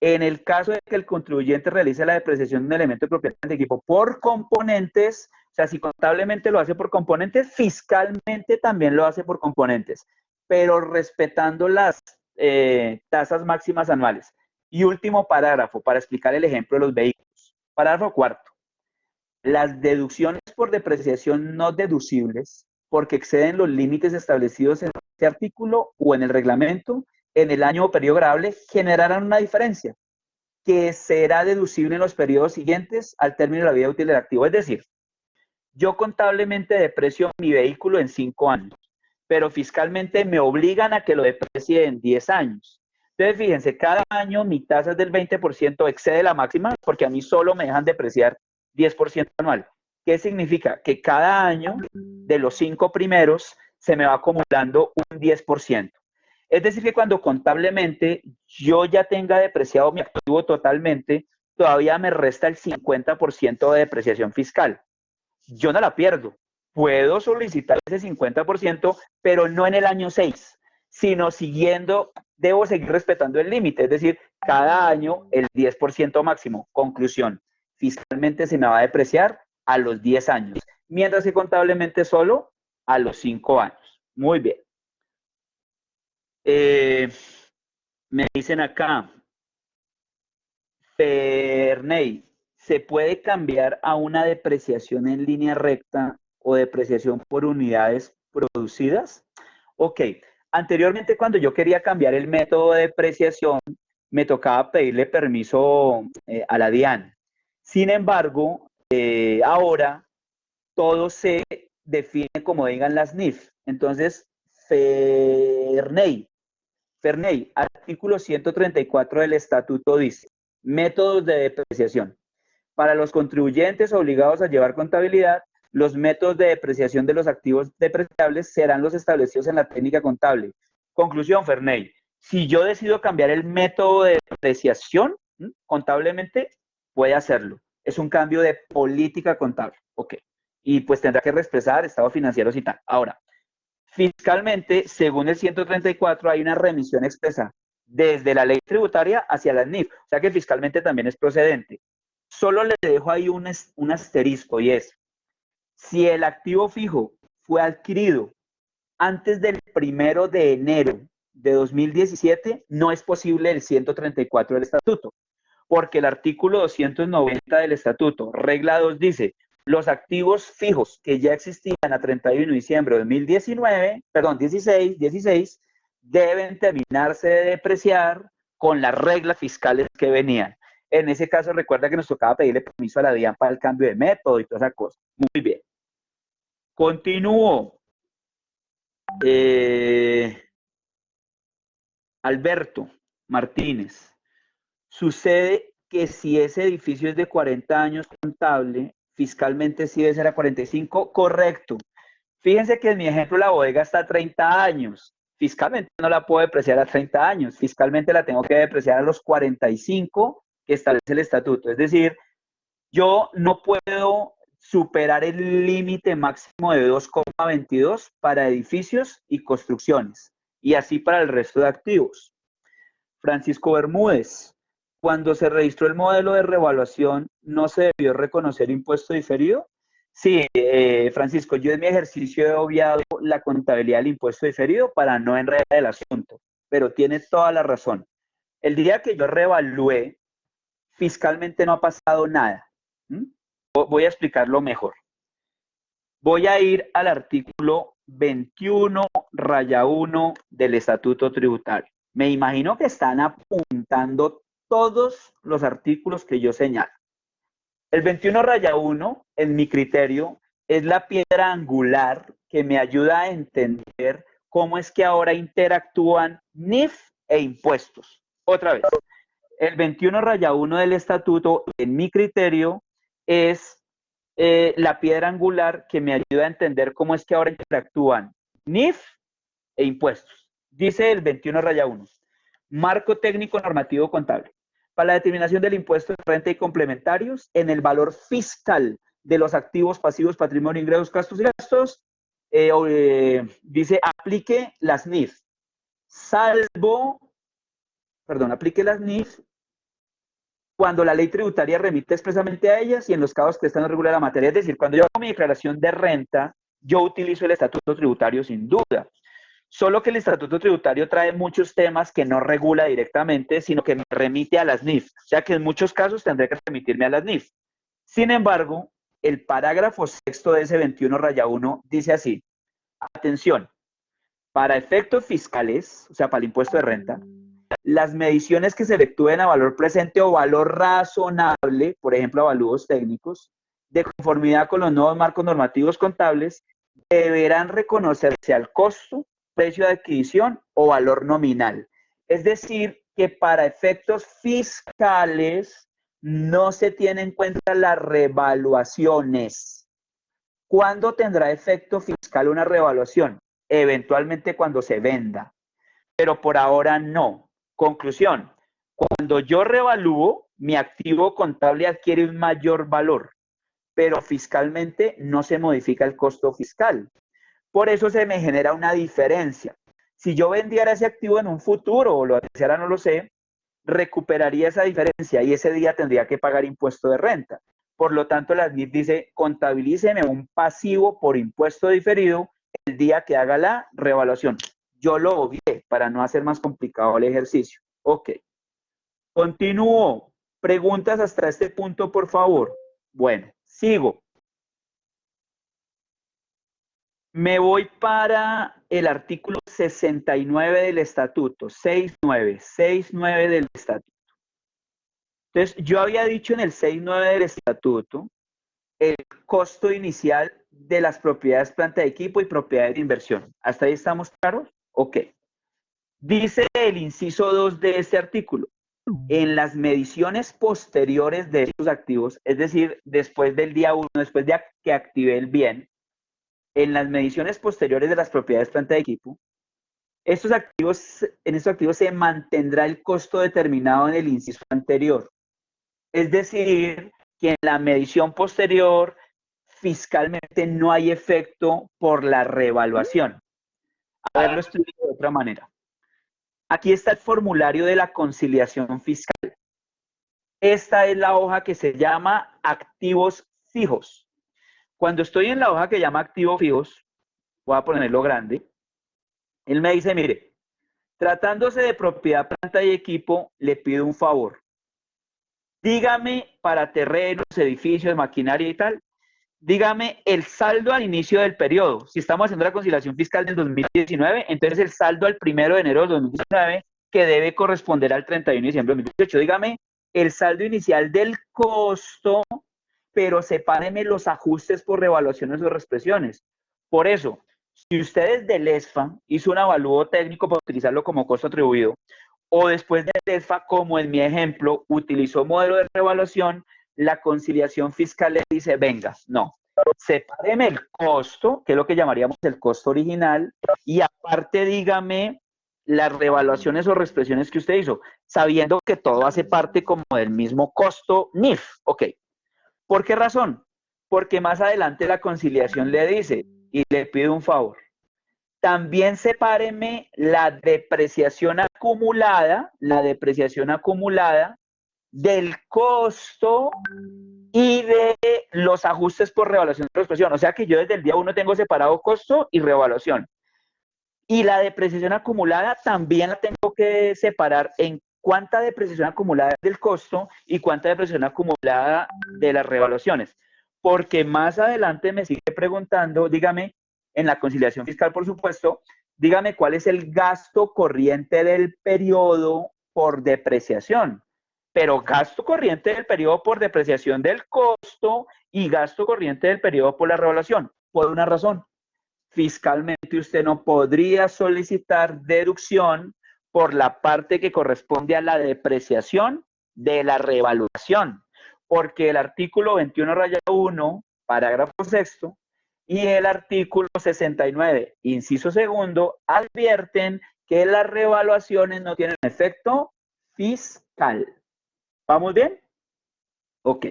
Speaker 1: En el caso de que el contribuyente realice la depreciación de un elemento de propiedad de equipo por componentes, o sea, si contablemente lo hace por componentes, fiscalmente también lo hace por componentes, pero respetando las tasas máximas anuales. Y último parágrafo para explicar el ejemplo de los vehículos. Parágrafo cuarto. Las deducciones por depreciación no deducibles, porque exceden los límites establecidos en este artículo o en el reglamento, en el año o periodo grabable, generarán una diferencia que será deducible en los periodos siguientes al término de la vida útil del activo. Es decir, yo contablemente deprecio mi vehículo en 5 años, pero fiscalmente me obligan a que lo deprecie en 10 años. Entonces, fíjense, cada año mi tasa del 20% excede la máxima porque a mí solo me dejan depreciar 10% anual. ¿Qué significa? Que cada año de los 5 primeros se me va acumulando un 10%. Es decir, que cuando contablemente yo ya tenga depreciado mi activo totalmente, todavía me resta el 50% de depreciación fiscal. Yo no la pierdo. Puedo solicitar ese 50%, pero no en el año 6, sino siguiendo, debo seguir respetando el límite, es decir, cada año el 10% máximo. Conclusión, fiscalmente se me va a depreciar a los 10 años, mientras que contablemente solo a los 5 años. Muy bien. Me dicen acá, Ferney, ¿se puede cambiar a una depreciación en línea recta o depreciación por unidades producidas? Ok, anteriormente cuando yo quería cambiar el método de depreciación, me tocaba pedirle permiso a la DIAN. Sin embargo, ahora todo se define como digan las NIF. Entonces, Ferney. Ferney, artículo 134 del estatuto dice, métodos de depreciación. Para los contribuyentes obligados a llevar contabilidad, los métodos de depreciación de los activos depreciables serán los establecidos en la técnica contable. Conclusión, Ferney. Si yo decido cambiar el método de depreciación contablemente, puede hacerlo. Es un cambio de política contable. Ok. Y pues tendrá que expresar estados financieros y tal. Ahora, fiscalmente, según el 134, hay una remisión expresa desde la ley tributaria hacia la NIF. O sea que fiscalmente también es procedente. Solo le dejo ahí un asterisco y es, si el activo fijo fue adquirido antes del 1 de enero de 2017, no es posible el 134 del estatuto, porque el artículo 290 del estatuto, regla 2, dice, los activos fijos que ya existían a 31 de diciembre de 2019, perdón, 16, deben terminarse de depreciar con las reglas fiscales que venían. En ese caso, recuerda que nos tocaba pedirle permiso a la DIAN para el cambio de método y toda esa cosa. Muy bien. Continúo. Alberto Martínez. Sucede que si ese edificio es de 40 años contable, fiscalmente sí debe ser a 45, correcto. Fíjense que en mi ejemplo la bodega está a 30 años. Fiscalmente no la puedo depreciar a 30 años. Fiscalmente la tengo que depreciar a los 45 que establece el estatuto. Es decir, yo no puedo superar el límite máximo de 2,22 para edificios y construcciones. Y así para el resto de activos. Francisco Bermúdez. Cuando se registró el modelo de revaluación, ¿no se debió reconocer impuesto diferido? Sí, Francisco, yo en mi ejercicio he obviado la contabilidad del impuesto diferido para no enredar el asunto, pero tiene toda la razón. El día que yo revalué, fiscalmente no ha pasado nada. Voy a explicarlo mejor. Voy a ir al artículo 21, raya 1 del Estatuto Tributario. Me imagino que están apuntando todos los artículos que yo señalo. El 21 raya 1, en mi criterio, es la piedra angular que me ayuda a entender cómo es que ahora interactúan NIF e impuestos. Otra vez, el 21 raya 1 del estatuto, en mi criterio, es la piedra angular que me ayuda a entender cómo es que ahora interactúan NIF e impuestos. Dice el 21 raya 1, marco técnico normativo contable. Para la determinación del impuesto de renta y complementarios en el valor fiscal de los activos, pasivos, patrimonio, ingresos, gastos y gastos, dice aplique las NIF, aplique las NIF cuando la ley tributaria remite expresamente a ellas y en los casos que están regulados la materia. Es decir, cuando yo hago mi declaración de renta, yo utilizo el estatuto tributario sin duda. Solo que el estatuto tributario trae muchos temas que no regula directamente, sino que me remite a las NIF. O sea que en muchos casos tendré que remitirme a las NIF. Sin embargo, el parágrafo sexto de ese 21 raya 1 dice así, atención, para efectos fiscales, o sea, para el impuesto de renta, las mediciones que se efectúen a valor presente o valor razonable, por ejemplo, avalúos técnicos, de conformidad con los nuevos marcos normativos contables, deberán reconocerse al costo, precio de adquisición o valor nominal. Es decir, que para efectos fiscales no se tiene en cuenta las revaluaciones. ¿Cuándo tendrá efecto fiscal una revaluación? Eventualmente cuando se venda, pero por ahora no. Conclusión, cuando yo revalúo, mi activo contable adquiere un mayor valor, pero fiscalmente no se modifica el costo fiscal. Por eso se me genera una diferencia. Si yo vendiera ese activo en un futuro, o lo hiciera, no lo sé, recuperaría esa diferencia y ese día tendría que pagar impuesto de renta. Por lo tanto, la NIF dice, contabilíceme un pasivo por impuesto diferido el día que haga la revaluación. Yo lo obvié para no hacer más complicado el ejercicio. Ok. Continúo. Preguntas hasta este punto, por favor. Bueno, sigo. Me voy para el artículo 69 del estatuto, 69 del estatuto. Entonces, yo había dicho en el 69 del estatuto, el costo inicial de las propiedades planta de equipo y propiedades de inversión. ¿Hasta ahí estamos claros? Ok. Dice el inciso 2 de este artículo, en las mediciones posteriores de estos activos, es decir, después del día 1, después de que activé el bien, en las mediciones posteriores de las propiedades planta de equipo, en estos activos se mantendrá el costo determinado en el inciso anterior. Es decir, que en la medición posterior fiscalmente no hay efecto por la revaluación. A ver, lo explico de otra manera. Aquí está el formulario de la conciliación fiscal. Esta es la hoja que se llama activos fijos. Cuando estoy en la hoja que llama activos fijos, voy a ponerlo grande, él me dice, mire, tratándose de propiedad, planta y equipo, le pido un favor. Dígame para terrenos, edificios, maquinaria y tal, dígame el saldo al inicio del periodo. Si estamos haciendo la conciliación fiscal del 2019, entonces el saldo al 1 de enero del 2019, que debe corresponder al 31 de diciembre del 2018. Dígame el saldo inicial del costo, pero sepáreme los ajustes por revaluaciones o reexpresiones. Por eso, si ustedes del ESFA hizo un avalúo técnico para utilizarlo como costo atribuido, o después del ESFA, como en mi ejemplo, utilizó modelo de revaluación, la conciliación fiscal le dice, venga, no, sepáreme el costo, que es lo que llamaríamos el costo original, y aparte dígame las revaluaciones o reexpresiones que usted hizo, sabiendo que todo hace parte como del mismo costo NIF. Ok. ¿Por qué razón? Porque más adelante la conciliación le dice, y le pido un favor, también sepáreme la depreciación acumulada del costo y de los ajustes por revaluación de reexpresión. O sea que yo desde el día 1 tengo separado costo y revaluación. Y la depreciación acumulada también la tengo que separar en cuánta depreciación acumulada del costo y cuánta depreciación acumulada de las revaluaciones. Porque más adelante me sigue preguntando, dígame, en la conciliación fiscal, por supuesto, dígame cuál es el gasto corriente del periodo por depreciación. Pero gasto corriente del periodo por depreciación del costo y gasto corriente del periodo por la revaluación. Por una razón. Fiscalmente usted no podría solicitar deducción por la parte que corresponde a la depreciación de la revaluación, porque el artículo 21-1, parágrafo sexto, y el artículo 69, inciso segundo, advierten que las revaluaciones no tienen efecto fiscal. ¿Vamos bien? Ok.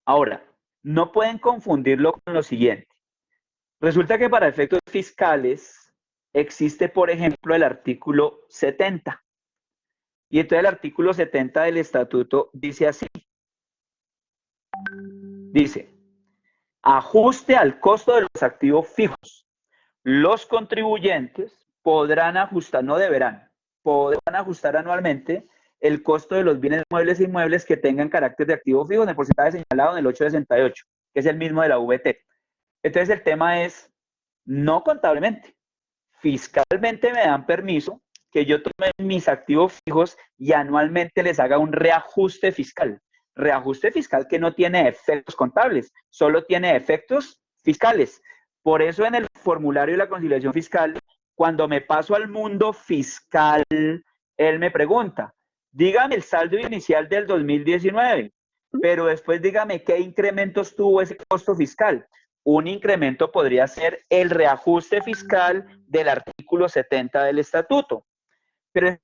Speaker 1: Ahora, no pueden confundirlo con lo siguiente. Resulta que para efectos fiscales existe, por ejemplo, el artículo 70. Y entonces el artículo 70 del estatuto dice así. Dice, ajuste al costo de los activos fijos. Los contribuyentes podrán ajustar, no deberán, podrán ajustar anualmente el costo de los bienes muebles e inmuebles que tengan carácter de activo fijo en el porcentaje señalado en el 868, que es el mismo de la VT. Entonces el tema es, no contablemente, fiscalmente me dan permiso que yo tome mis activos fijos y anualmente les haga un reajuste fiscal. Reajuste fiscal que no tiene efectos contables, solo tiene efectos fiscales. Por eso en el formulario de la conciliación fiscal, cuando me paso al mundo fiscal, él me pregunta, dígame el saldo inicial del 2019, pero después dígame qué incrementos tuvo ese costo fiscal. Un incremento podría ser el reajuste fiscal del artículo 70 del estatuto. Pero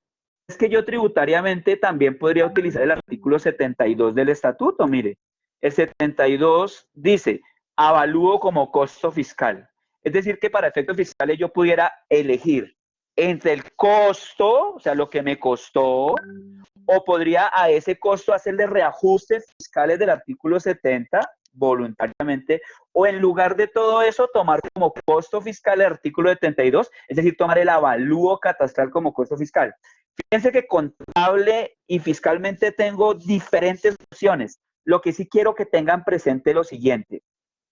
Speaker 1: es que yo tributariamente también podría utilizar el artículo 72 del estatuto. Mire, el 72 dice, avalúo como costo fiscal. Es decir, que para efectos fiscales yo pudiera elegir entre el costo, o sea, lo que me costó, o podría a ese costo hacerle reajustes fiscales del artículo 70 voluntariamente, o en lugar de todo eso, tomar como costo fiscal el artículo 72, es decir, tomar el avalúo catastral como costo fiscal. Fíjense que contable y fiscalmente tengo diferentes opciones. Lo que sí quiero que tengan presente es lo siguiente.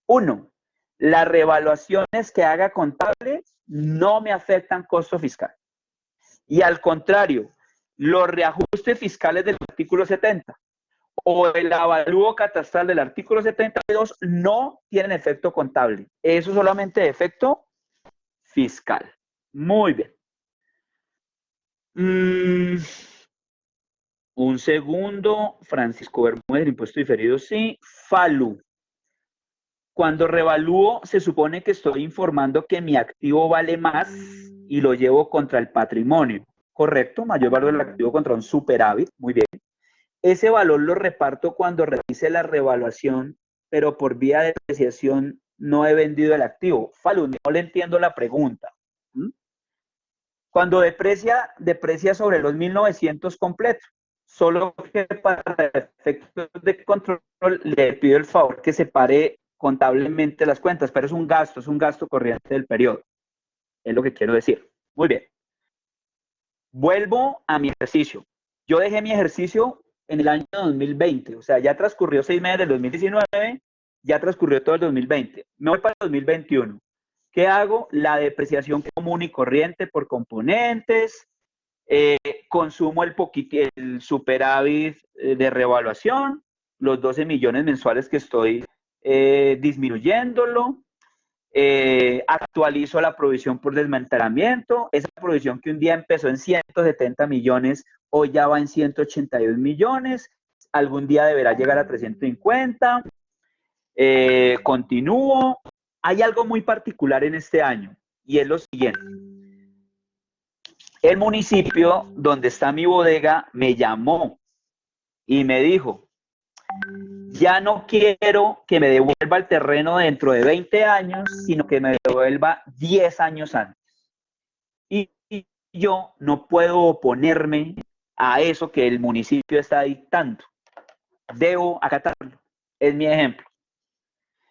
Speaker 1: Uno, las revaluaciones que haga contable no me afectan costo fiscal. Y al contrario, los reajustes fiscales del artículo 70 o el avalúo catastral del artículo 72 no tienen efecto contable. Eso solamente efecto fiscal. Muy bien. Un segundo. Francisco Bermúdez, impuesto diferido, sí. FALU. Cuando revalúo, se supone que estoy informando que mi activo vale más y lo llevo contra el patrimonio. ¿Correcto? Mayor valor del activo contra un superávit. Muy bien. Ese valor lo reparto cuando realice la revaluación, pero por vía de depreciación no he vendido el activo. Falun, no le entiendo la pregunta. Cuando deprecia sobre los 1900 completos. Solo que para efectos de control le pido el favor que separe contablemente las cuentas, pero es un gasto corriente del periodo. Es lo que quiero decir. Muy bien. Vuelvo a mi ejercicio. Yo dejé mi ejercicio en el año 2020, o sea, ya transcurrió 6 meses del 2019, ya transcurrió todo el 2020. Me voy para el 2021. ¿Qué hago? La depreciación común y corriente por componentes, consumo el superávit de revaluación, los 12 millones mensuales que estoy disminuyéndolo, actualizo la provisión por desmantelamiento, esa provisión que un día empezó en 170 millones, hoy ya va en 182 millones, algún día deberá llegar a 350, continúo. Hay algo muy particular en este año y es lo siguiente. El municipio donde está mi bodega me llamó y me dijo, ya no quiero que me devuelva el terreno dentro de 20 años, sino que me devuelva 10 años antes. Y yo no puedo oponerme a eso que el municipio está dictando. Debo acatarlo. Es mi ejemplo.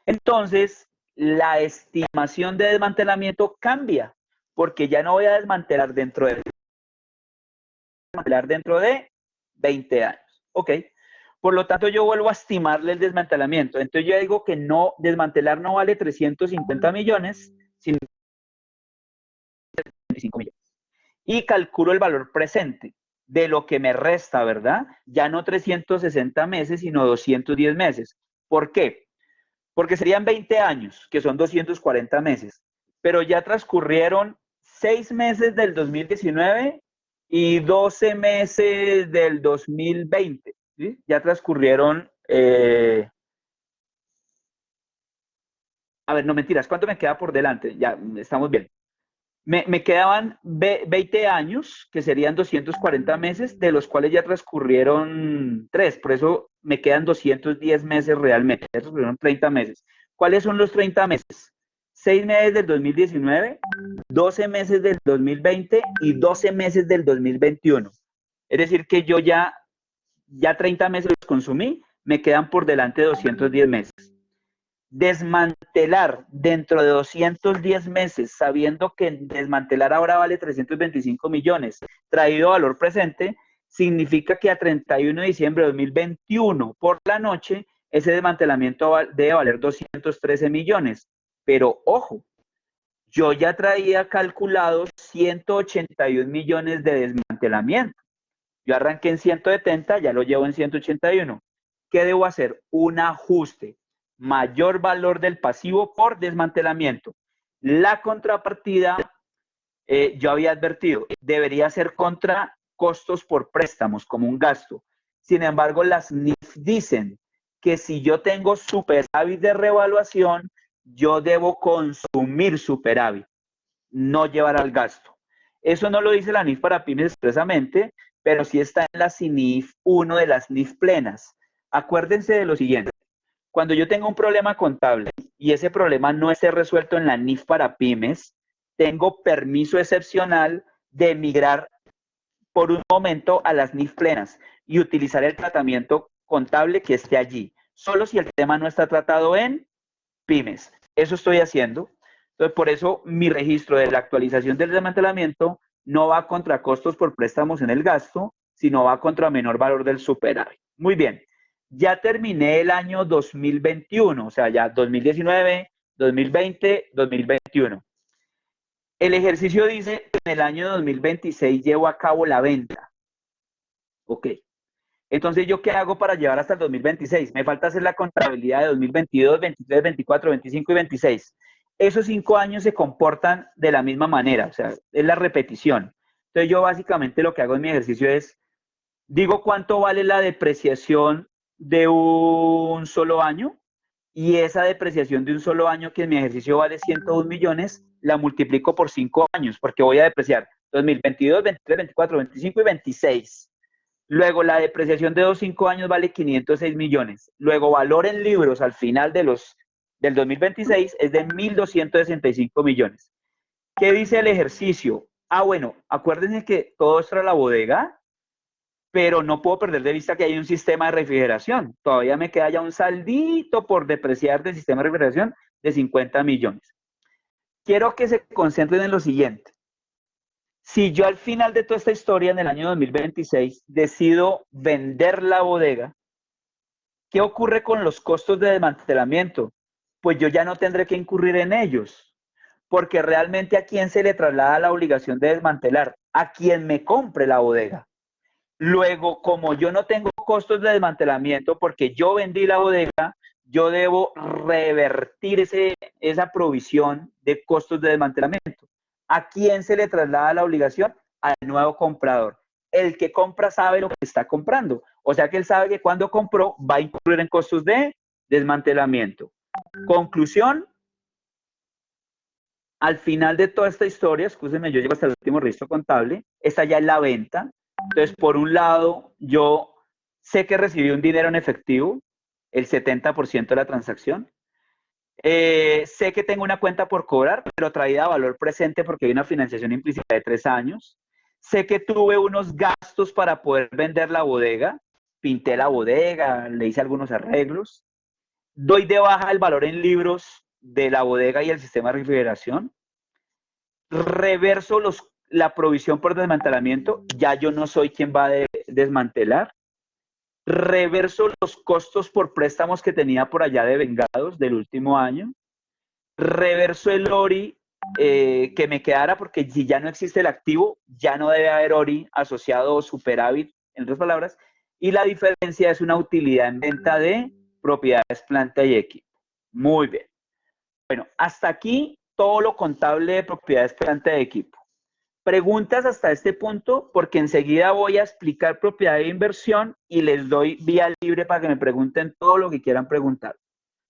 Speaker 1: Entonces, la estimación de desmantelamiento cambia, porque ya no voy a desmantelar dentro de 20 años. Ok. Por lo tanto, yo vuelvo a estimarle el desmantelamiento. Entonces, yo digo que no, desmantelar no vale 350 millones, sino 25 millones. Y calculo el valor presente de lo que me resta, ¿verdad? Ya no 360 meses, sino 210 meses. ¿Por qué? Porque serían 20 años, que son 240 meses. Pero ya transcurrieron 6 meses del 2019 y 12 meses del 2020. ¿Sí? Ya transcurrieron, a ver, no mentiras, ¿cuánto me queda por delante? Ya, estamos bien. Me quedaban 20 años, que serían 240 meses, de los cuales ya transcurrieron 3, por eso me quedan 210 meses realmente, ya transcurrieron 30 meses. ¿Cuáles son los 30 meses? 6 meses del 2019, 12 meses del 2020 y 12 meses del 2021. Es decir, que yo ya 30 meses los consumí, me quedan por delante 210 meses. Desmantelar dentro de 210 meses, sabiendo que desmantelar ahora vale 325 millones, traído valor presente, significa que a 31 de diciembre de 2021 por la noche, ese desmantelamiento debe valer 213 millones. Pero ojo, yo ya traía calculados 181 millones de desmantelamiento. Yo arranqué en 170, ya lo llevo en 181. ¿Qué debo hacer? Un ajuste. Mayor valor del pasivo por desmantelamiento. La contrapartida, yo había advertido, debería ser contra costos por préstamos, como un gasto. Sin embargo, las NIF dicen que si yo tengo superávit de revaluación, yo debo consumir superávit, no llevar al gasto. Eso no lo dice la NIF para pymes expresamente, pero sí está en la CINIF 1 de las NIF plenas. Acuérdense de lo siguiente. Cuando yo tengo un problema contable y ese problema no esté resuelto en la NIF para pymes, tengo permiso excepcional de migrar por un momento a las NIF plenas y utilizar el tratamiento contable que esté allí. Solo si el tema no está tratado en pymes. Eso estoy haciendo. Entonces, por eso mi registro de la actualización del desmantelamiento no va contra costos por préstamos en el gasto, sino va contra menor valor del superávit. Muy bien. Ya terminé el año 2021, o sea, ya 2019, 2020, 2021. El ejercicio dice que en el año 2026 llevo a cabo la venta. Ok. Entonces, ¿yo qué hago para llevar hasta el 2026? Me falta hacer la contabilidad de 2022, 23, 24, 25 y 26. Esos 5 años se comportan de la misma manera, o sea, es la repetición. Entonces, yo básicamente lo que hago en mi ejercicio es, digo cuánto vale la depreciación de un solo año, y esa depreciación de un solo año, que en mi ejercicio vale 101 millones, la multiplico por 5 años, porque voy a depreciar 2022, 23, 24, 25 y 26. Luego, la depreciación de 5 años vale 506 millones. Luego, valor en libros al final del 2026 es de 1.265 millones. ¿Qué dice el ejercicio? Ah, bueno, acuérdense que todo esto era la bodega, pero no puedo perder de vista que hay un sistema de refrigeración. Todavía me queda ya un saldito por depreciar del sistema de refrigeración de 50 millones. Quiero que se concentren en lo siguiente. Si yo al final de toda esta historia, en el año 2026, decido vender la bodega, ¿qué ocurre con los costos de desmantelamiento? Pues yo ya no tendré que incurrir en ellos, porque realmente ¿a quién se le traslada la obligación de desmantelar? A quien me compre la bodega. Luego, como yo no tengo costos de desmantelamiento porque yo vendí la bodega, yo debo revertir esa provisión de costos de desmantelamiento. ¿A quién se le traslada la obligación? Al nuevo comprador. El que compra sabe lo que está comprando. O sea que él sabe que cuando compró va a incurrir en costos de desmantelamiento. Conclusión, al final de toda esta historia, escúcheme, yo llego hasta el último registro contable, esta ya es la venta. Entonces, por un lado, yo sé que recibí un dinero en efectivo, el 70% de la transacción. Sé que tengo una cuenta por cobrar, pero traída a valor presente porque hay una financiación implícita de 3 años. Sé que tuve unos gastos para poder vender la bodega, pinté la bodega, le hice algunos arreglos. Doy de baja el valor en libros de la bodega y el sistema de refrigeración. Reverso la provisión por desmantelamiento, ya yo no soy quien va a desmantelar. Reverso los costos por préstamos que tenía por allá de vengados del último año. Reverso el ORI que me quedara, porque si ya no existe el activo, ya no debe haber ORI asociado o superávit, en otras palabras, y la diferencia es una utilidad en venta de propiedades, planta y equipo. Muy bien. Bueno, hasta aquí todo lo contable de propiedades, planta y equipo. Preguntas hasta este punto, porque enseguida voy a explicar propiedad de inversión y les doy vía libre para que me pregunten todo lo que quieran preguntar.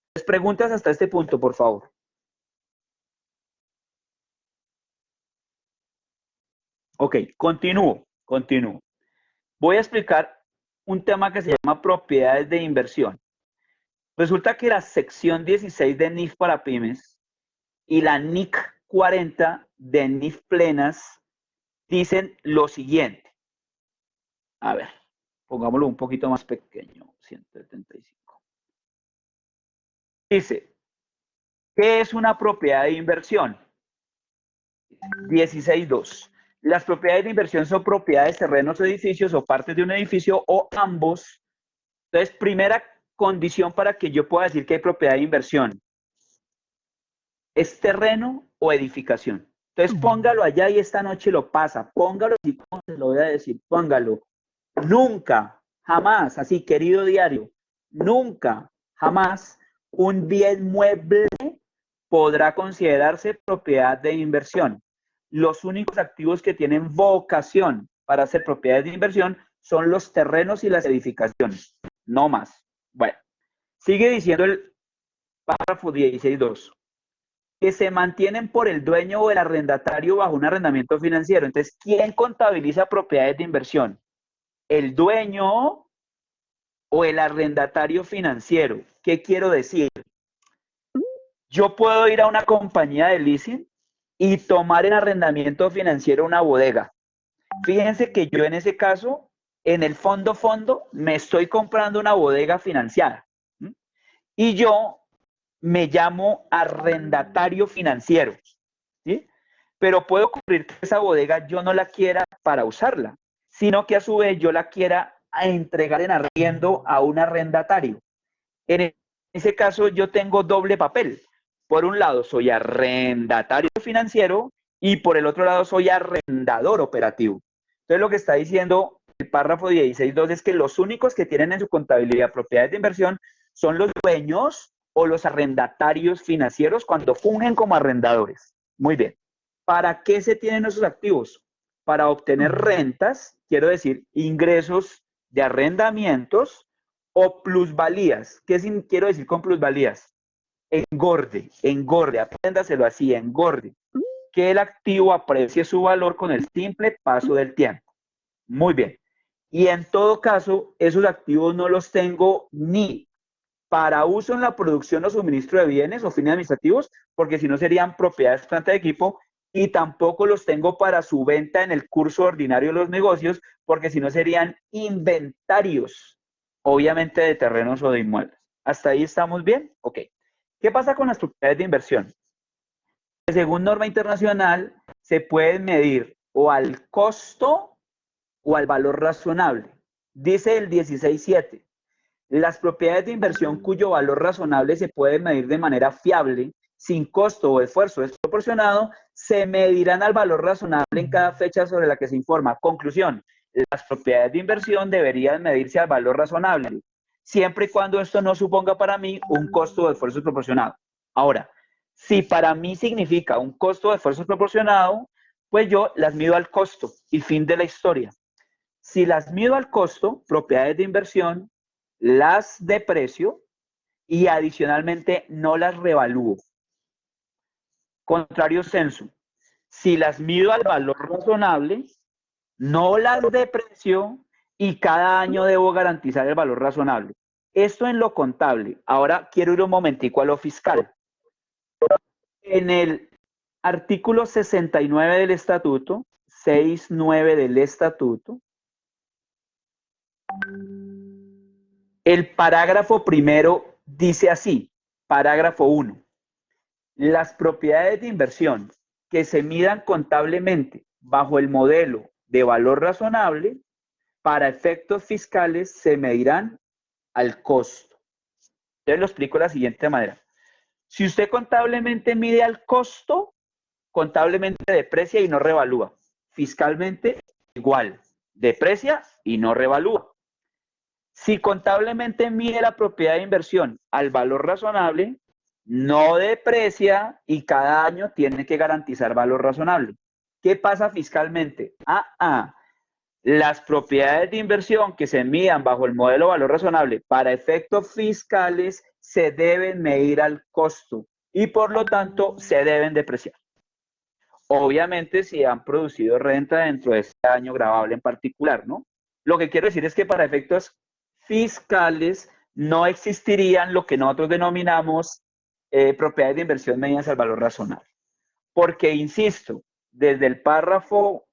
Speaker 1: Entonces, preguntas hasta este punto, por favor. Ok, continúo. Voy a explicar un tema que se llama propiedades de inversión. Resulta que la sección 16 de NIF para pymes y la NIC 40 de NIF plenas dicen lo siguiente. A ver, pongámoslo un poquito más pequeño, 175. Dice, ¿qué es una propiedad de inversión? 16.2. Las propiedades de inversión son propiedades, terrenos o edificios o partes de un edificio o ambos. Entonces, primera condición para que yo pueda decir que hay propiedad de inversión. ¿Es terreno o edificación? Entonces, póngalo allá y esta noche lo pasa. Póngalo así como se lo voy a decir. Póngalo. Nunca, jamás, así, querido diario, nunca, jamás un bien mueble podrá considerarse propiedad de inversión. Los únicos activos que tienen vocación para ser propiedades de inversión son los terrenos y las edificaciones, no más. Bueno, sigue diciendo el párrafo 16.2, que se mantienen por el dueño o el arrendatario bajo un arrendamiento financiero. Entonces, ¿quién contabiliza propiedades de inversión? ¿El dueño o el arrendatario financiero? ¿Qué quiero decir? Yo puedo ir a una compañía de leasing y tomar en arrendamiento financiero una bodega. Fíjense que yo en ese caso, en el fondo, me estoy comprando una bodega financiada. Y yo me llamo arrendatario financiero. ¿Sí? Pero puede ocurrir que esa bodega yo no la quiera para usarla, sino que a su vez yo la quiera entregar en arriendo a un arrendatario. En ese caso yo tengo doble papel. Por un lado soy arrendatario financiero y por el otro lado soy arrendador operativo. Entonces lo que está diciendo el párrafo 16.2 es que los únicos que tienen en su contabilidad propiedades de inversión son los dueños o los arrendatarios financieros cuando fungen como arrendadores. Muy bien. ¿Para qué se tienen esos activos? Para obtener rentas, quiero decir, ingresos de arrendamientos o plusvalías. ¿Qué quiero decir con plusvalías? Engorde, apréndaselo así, engorde. Que el activo aprecie su valor con el simple paso del tiempo. Muy bien. Y en todo caso, esos activos no los tengo ni para uso en la producción o suministro de bienes o fines administrativos, porque si no serían propiedades planta de equipo, y tampoco los tengo para su venta en el curso ordinario de los negocios, porque si no serían inventarios, obviamente de terrenos o de inmuebles. ¿Hasta ahí estamos bien? Ok. ¿Qué pasa con las propiedades de inversión? Según norma internacional, se pueden medir o al costo o al valor razonable. Dice el 16.7. Las propiedades de inversión cuyo valor razonable se puede medir de manera fiable, sin costo o esfuerzo desproporcionado, se medirán al valor razonable en cada fecha sobre la que se informa. Conclusión, las propiedades de inversión deberían medirse al valor razonable, siempre y cuando esto no suponga para mí un costo o esfuerzo desproporcionado. Ahora, si para mí significa un costo o esfuerzo desproporcionado, pues yo las mido al costo y fin de la historia. Si las mido al costo, propiedades de inversión, las deprecio y adicionalmente no las revalúo. Contrario censo, si las mido al valor razonable, no las deprecio y cada año debo garantizar el valor razonable. Esto en lo contable. Ahora quiero ir un momentico a lo fiscal. En el artículo 69 del estatuto, 6.9 del estatuto, el parágrafo primero dice así, parágrafo 1. Las propiedades de inversión que se midan contablemente bajo el modelo de valor razonable, para efectos fiscales se medirán al costo. Entonces lo explico de la siguiente manera. Si usted contablemente mide al costo, contablemente deprecia y no revalúa. Fiscalmente igual, deprecia y no revalúa. Si contablemente mide la propiedad de inversión al valor razonable, no deprecia y cada año tiene que garantizar valor razonable. ¿Qué pasa fiscalmente? Las propiedades de inversión que se midan bajo el modelo valor razonable para efectos fiscales se deben medir al costo y por lo tanto se deben depreciar. Obviamente si han producido renta dentro de este año gravable en particular, ¿no? Lo que quiero decir es que para efectos fiscales no existirían lo que nosotros denominamos propiedades de inversión medidas al valor razonable. Porque, insisto, desde el parágrafo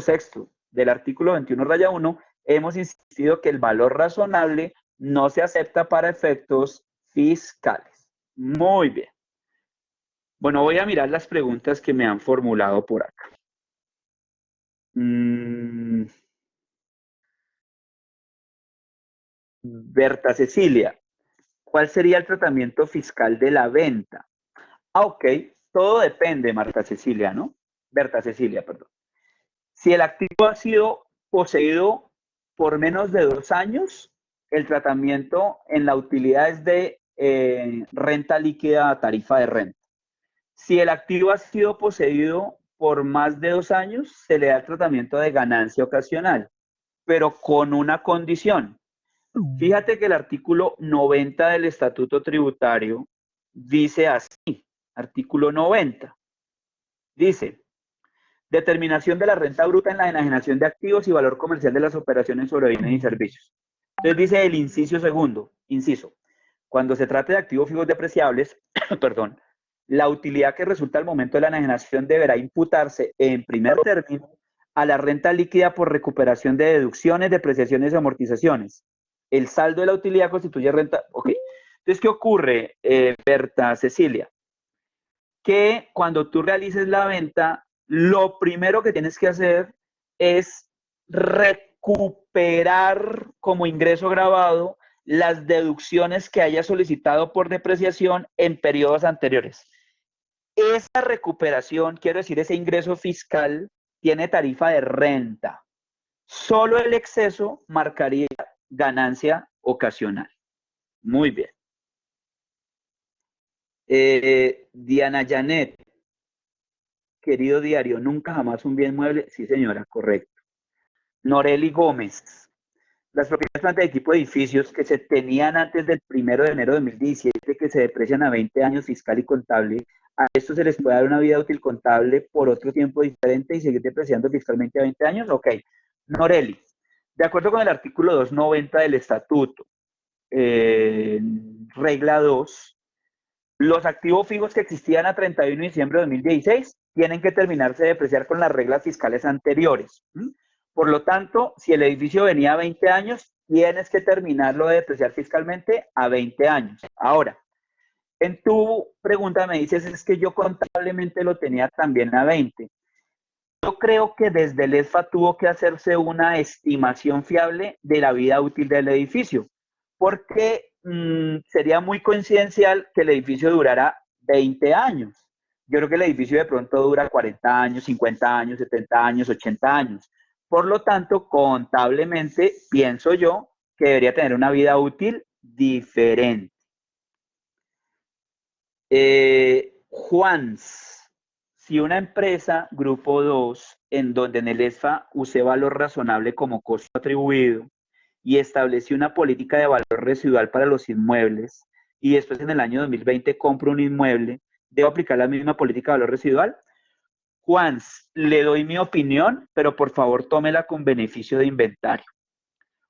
Speaker 1: sexto del artículo 21-1, hemos insistido que el valor razonable no se acepta para efectos fiscales. Muy bien. Bueno, voy a mirar las preguntas que me han formulado por acá. Berta Cecilia, ¿cuál sería el tratamiento fiscal de la venta? Ok, todo depende, Marta Cecilia, ¿no? Berta Cecilia, perdón. Si el activo ha sido poseído por menos de 2 años, el tratamiento en la utilidad es de renta líquida a tarifa de renta. Si el activo ha sido poseído por más de 2 años, se le da el tratamiento de ganancia ocasional, pero con una condición. Fíjate que el artículo 90 del Estatuto Tributario dice así, artículo 90, dice, determinación de la renta bruta en la enajenación de activos y valor comercial de las operaciones sobre bienes y servicios. Entonces dice el inciso segundo, inciso, cuando se trate de activos fijos depreciables, perdón, la utilidad que resulta al momento de la enajenación deberá imputarse en primer término a la renta líquida por recuperación de deducciones, depreciaciones y amortizaciones. El saldo de la utilidad constituye renta. Ok. Entonces, ¿qué ocurre, Berta Cecilia? Que cuando tú realices la venta, lo primero que tienes que hacer es recuperar como ingreso grabado las deducciones que haya solicitado por depreciación en periodos anteriores. Esa recuperación, quiero decir, ese ingreso fiscal, tiene tarifa de renta. Solo el exceso marcaría ganancia ocasional. Muy bien. Diana Janet, querido diario, nunca jamás un bien mueble. Sí, señora, correcto. Noreli Gómez, las propiedades planta de equipo de edificios que se tenían antes del 1 de enero de 2017, que se deprecian a 20 años fiscal y contable, a esto se les puede dar una vida útil contable por otro tiempo diferente y seguir depreciando fiscalmente a 20 años. Ok. Noreli, de acuerdo con el artículo 290 del estatuto, regla 2, los activos fijos que existían a 31 de diciembre de 2016 tienen que terminarse de depreciar con las reglas fiscales anteriores. Por lo tanto, si el edificio venía a 20 años, tienes que terminarlo de depreciar fiscalmente a 20 años. Ahora, en tu pregunta me dices, es que yo contablemente lo tenía también a 20. Yo creo que desde el ESFA tuvo que hacerse una estimación fiable de la vida útil del edificio, porque sería muy coincidencial que el edificio durara 20 años. Yo creo que el edificio de pronto dura 40 años, 50 años, 70 años, 80 años. Por lo tanto, contablemente, pienso yo que debería tener una vida útil diferente. Juans, si una empresa, grupo 2, en donde en el ESFA use valor razonable como costo atribuido y estableció una política de valor residual para los inmuebles y después en el año 2020 compra un inmueble, ¿debo aplicar la misma política de valor residual? Juans, le doy mi opinión, pero por favor tómela con beneficio de inventario.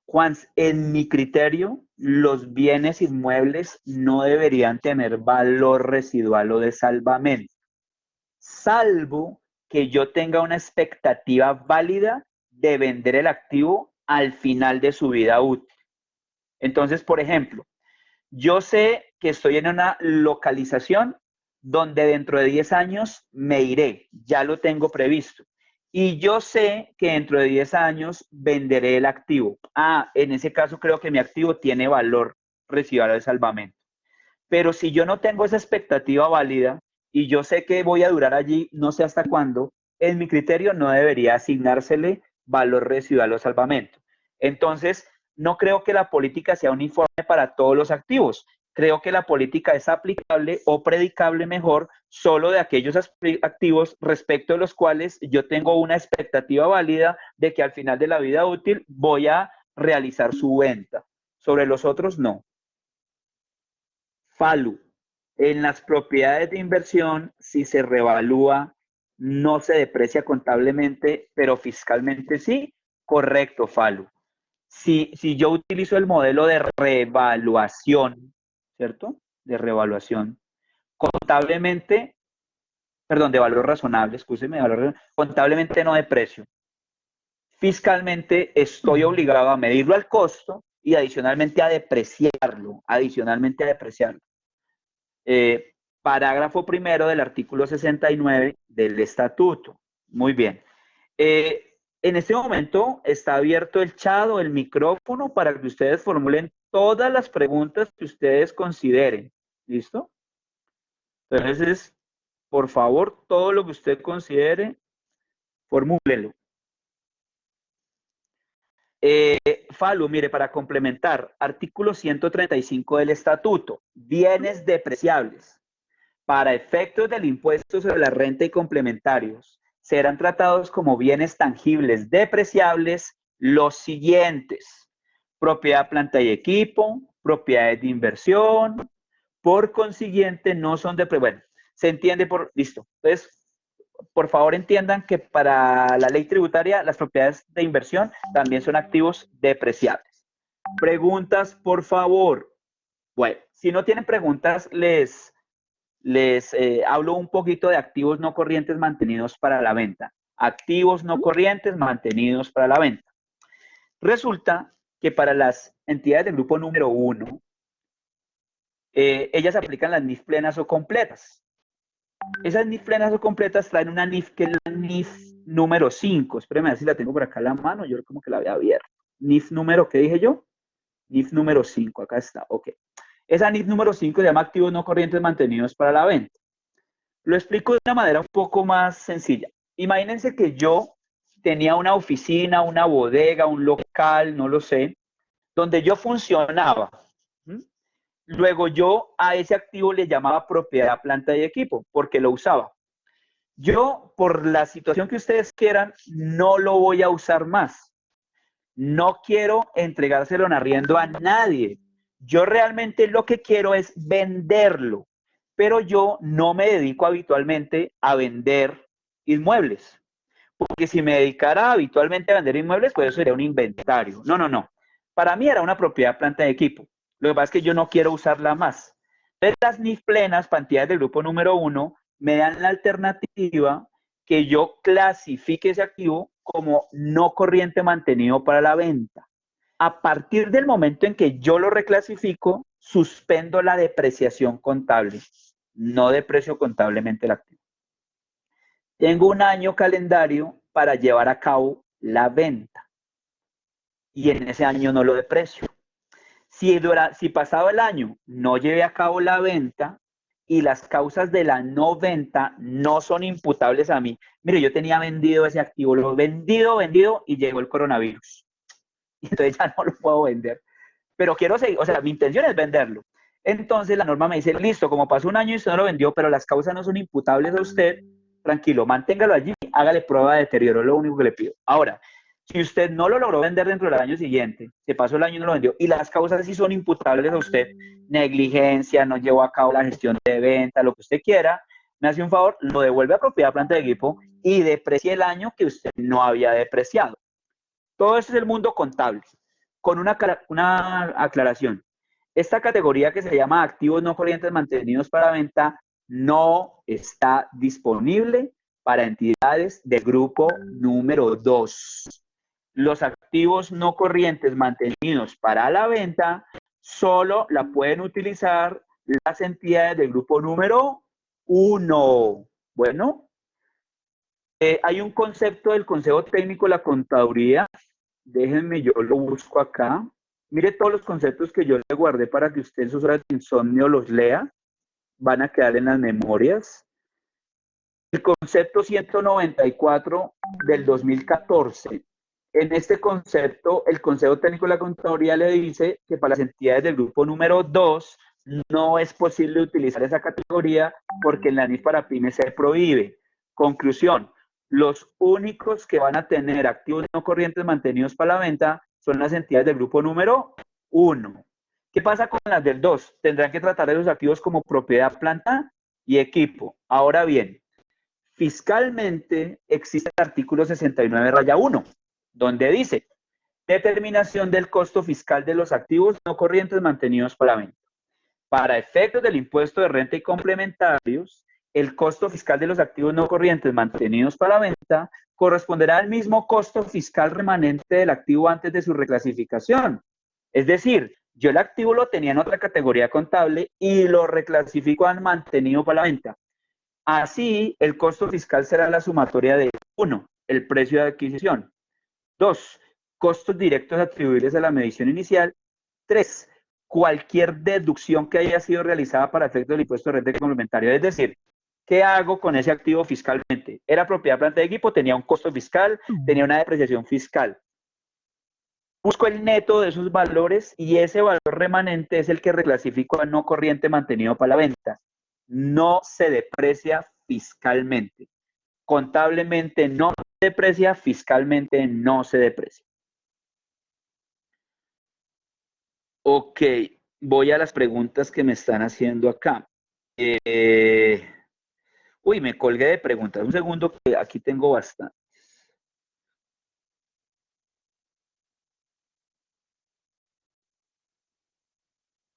Speaker 1: Juan, en mi criterio, los bienes inmuebles no deberían tener valor residual o de salvamento, salvo que yo tenga una expectativa válida de vender el activo al final de su vida útil. Entonces, por ejemplo, yo sé que estoy en una localización donde dentro de 10 años me iré, ya lo tengo previsto. Y yo sé que dentro de 10 años venderé el activo. En ese caso creo que mi activo tiene valor residual de salvamento. Pero si yo no tengo esa expectativa válida y yo sé que voy a durar allí, no sé hasta cuándo, en mi criterio no debería asignársele valor residual o salvamento. Entonces, no creo que la política sea uniforme para todos los activos. Creo que la política es aplicable o predicable mejor solo de aquellos activos respecto de los cuales yo tengo una expectativa válida de que al final de la vida útil voy a realizar su venta. Sobre los otros, no. FALU. En las propiedades de inversión, si se revalúa, no se deprecia contablemente, pero fiscalmente sí. Correcto, FALU. Si yo utilizo el modelo de revaluación, ¿cierto? De revaluación, contablemente, perdón, de valor razonable, excúseme, contablemente no de precio. Fiscalmente estoy obligado a medirlo al costo y adicionalmente a depreciarlo, Parágrafo primero del artículo 69 del estatuto. Muy bien. En este momento está abierto el chat o el micrófono para que ustedes formulen todas las preguntas que ustedes consideren. ¿Listo? Entonces, por favor, todo lo que usted considere, formúlelo. Falu, mire, para complementar, artículo 135 del estatuto, bienes depreciables. Para efectos del impuesto sobre la renta y complementarios, serán tratados como bienes tangibles depreciables los siguientes: propiedad, planta y equipo, propiedades de inversión, por consiguiente no son bueno, se entiende listo. Entonces, por favor entiendan que para la ley tributaria las propiedades de inversión también son activos depreciables. Preguntas, por favor. Bueno, si no tienen preguntas, les hablo un poquito de activos no corrientes mantenidos para la venta. Activos no corrientes mantenidos para la venta. Resulta que para las entidades del grupo número 1, ellas aplican las NIF plenas o completas. Esas NIF plenas o completas traen una NIF que es la NIF número 5. Espérenme a ver si la tengo por acá en la mano. Yo como que la había abierto. NIF número, ¿qué dije yo? NIF número 5. Acá está. Ok. Esa NIF número 5 se llama activos no corrientes mantenidos para la venta. Lo explico de una manera un poco más sencilla. Imagínense que yo tenía una oficina, una bodega, un local, no lo sé, donde yo funcionaba. ¿Mm? Luego yo a ese activo le llamaba propiedad, planta y equipo, porque lo usaba. Yo, por la situación que ustedes quieran, no lo voy a usar más. No quiero entregárselo en arriendo a nadie. Yo realmente lo que quiero es venderlo, pero yo no me dedico habitualmente a vender inmuebles. Porque si me dedicara habitualmente a vender inmuebles, pues eso sería un inventario. No, no, no. Para mí era una propiedad, planta de equipo. Lo que pasa es que yo no quiero usarla más. Entonces, las NIF plenas, plantillas del grupo número 1, me dan la alternativa que yo clasifique ese activo como no corriente mantenido para la venta. A partir del momento en que yo lo reclasifico, suspendo la depreciación contable. No deprecio contablemente el activo. Tengo un año calendario para llevar a cabo la venta y en ese año no lo deprecio. Si pasado el año no llevé a cabo la venta y las causas de la no venta no son imputables a mí, mire, yo tenía vendido ese activo, lo vendido y llegó el coronavirus. Y entonces ya no lo puedo vender. Pero quiero seguir, o sea, mi intención es venderlo. Entonces la norma me dice, listo, como pasó un año y usted no lo vendió, pero las causas no son imputables a usted, tranquilo, manténgalo allí, hágale prueba de deterioro, es lo único que le pido. Ahora, si usted no lo logró vender dentro del año siguiente, se pasó el año y no lo vendió, y las causas sí son imputables a usted, negligencia, no llevó a cabo la gestión de venta, lo que usted quiera, me hace un favor, lo devuelve a propiedad, planta de equipo y deprecie el año que usted no había depreciado. Todo eso es el mundo contable, con una aclaración. Esta categoría que se llama activos no corrientes mantenidos para venta no está disponible para entidades del grupo número 2. Los activos no corrientes mantenidos para la venta solo la pueden utilizar las entidades del grupo número 1. Bueno, hay un concepto del Consejo Técnico de la Contaduría. Déjenme, yo lo busco acá. Mire todos los conceptos que yo le guardé para que usted en sus horas de insomnio los lea. Van a quedar en las memorias. El concepto 194 del 2014. En este concepto, el Consejo Técnico de la Contaduría le dice que para las entidades del grupo número 2 no es posible utilizar esa categoría porque en la NIF para pymes se prohíbe. Conclusión, los únicos que van a tener activos no corrientes mantenidos para la venta son las entidades del grupo número 1. ¿Qué pasa con las del 2? Tendrán que tratar de los activos como propiedad, planta y equipo. Ahora bien, fiscalmente existe el artículo 69 raya 1, donde dice determinación del costo fiscal de los activos no corrientes mantenidos para venta. Para efectos del impuesto de renta y complementarios, el costo fiscal de los activos no corrientes mantenidos para venta corresponderá al mismo costo fiscal remanente del activo antes de su reclasificación. Es decir, yo el activo lo tenía en otra categoría contable y lo reclasifico al mantenido para la venta. Así, el costo fiscal será la sumatoria de 1, el precio de adquisición; 2, costos directos atribuibles a la medición inicial; 3, cualquier deducción que haya sido realizada para efectos del impuesto de renta complementario. Es decir, ¿qué hago con ese activo fiscalmente? Era propiedad, planta de equipo, tenía un costo fiscal, tenía una depreciación fiscal. Busco el neto de esos valores y ese valor remanente es el que reclasifico a no corriente mantenido para la venta. No se deprecia fiscalmente. Contablemente no se deprecia, fiscalmente no se deprecia. Ok, voy a las preguntas que me están haciendo acá. Uy, me colgué de preguntas. Un segundo, que aquí tengo bastante.